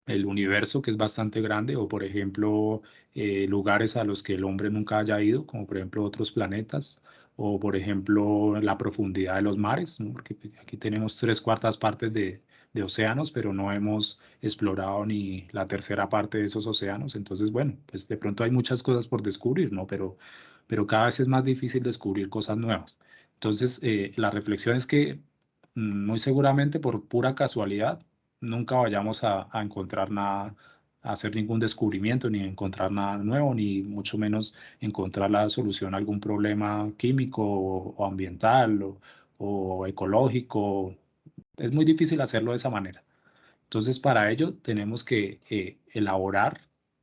el universo, que es bastante grande, o por ejemplo lugares a los que el hombre nunca haya ido, como por ejemplo otros planetas, o por ejemplo la profundidad de los mares, ¿no? Porque aquí tenemos 3/4 partes de océanos, pero no hemos explorado ni la tercera parte de esos océanos. Entonces, bueno, pues de pronto hay muchas cosas por descubrir, ¿no? Pero cada vez es más difícil descubrir cosas nuevas. Entonces, la reflexión es que muy seguramente por pura casualidad, nunca vayamos a encontrar nada, a hacer ningún descubrimiento, ni encontrar nada nuevo, ni mucho menos encontrar la solución a algún problema químico o ambiental o ecológico. Es muy difícil hacerlo de esa manera. Entonces, para ello tenemos que elaborar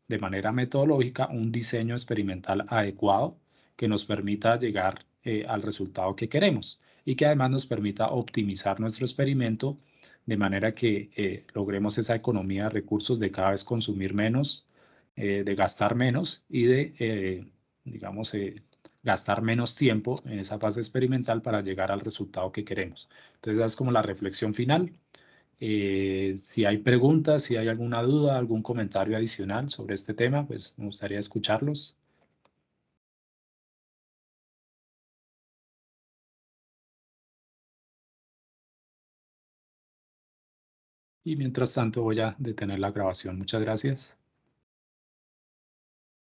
de manera metodológica un diseño experimental adecuado que nos permita llegar al resultado que queremos y que además nos permita optimizar nuestro experimento de manera que logremos esa economía de recursos de cada vez consumir menos, de gastar menos y digamos, gastar menos tiempo en esa fase experimental para llegar al resultado que queremos. Entonces, esa es como la reflexión final. Si hay preguntas, si hay alguna duda, algún comentario adicional sobre este tema, pues me gustaría escucharlos. Y mientras tanto voy a detener la grabación. Muchas gracias.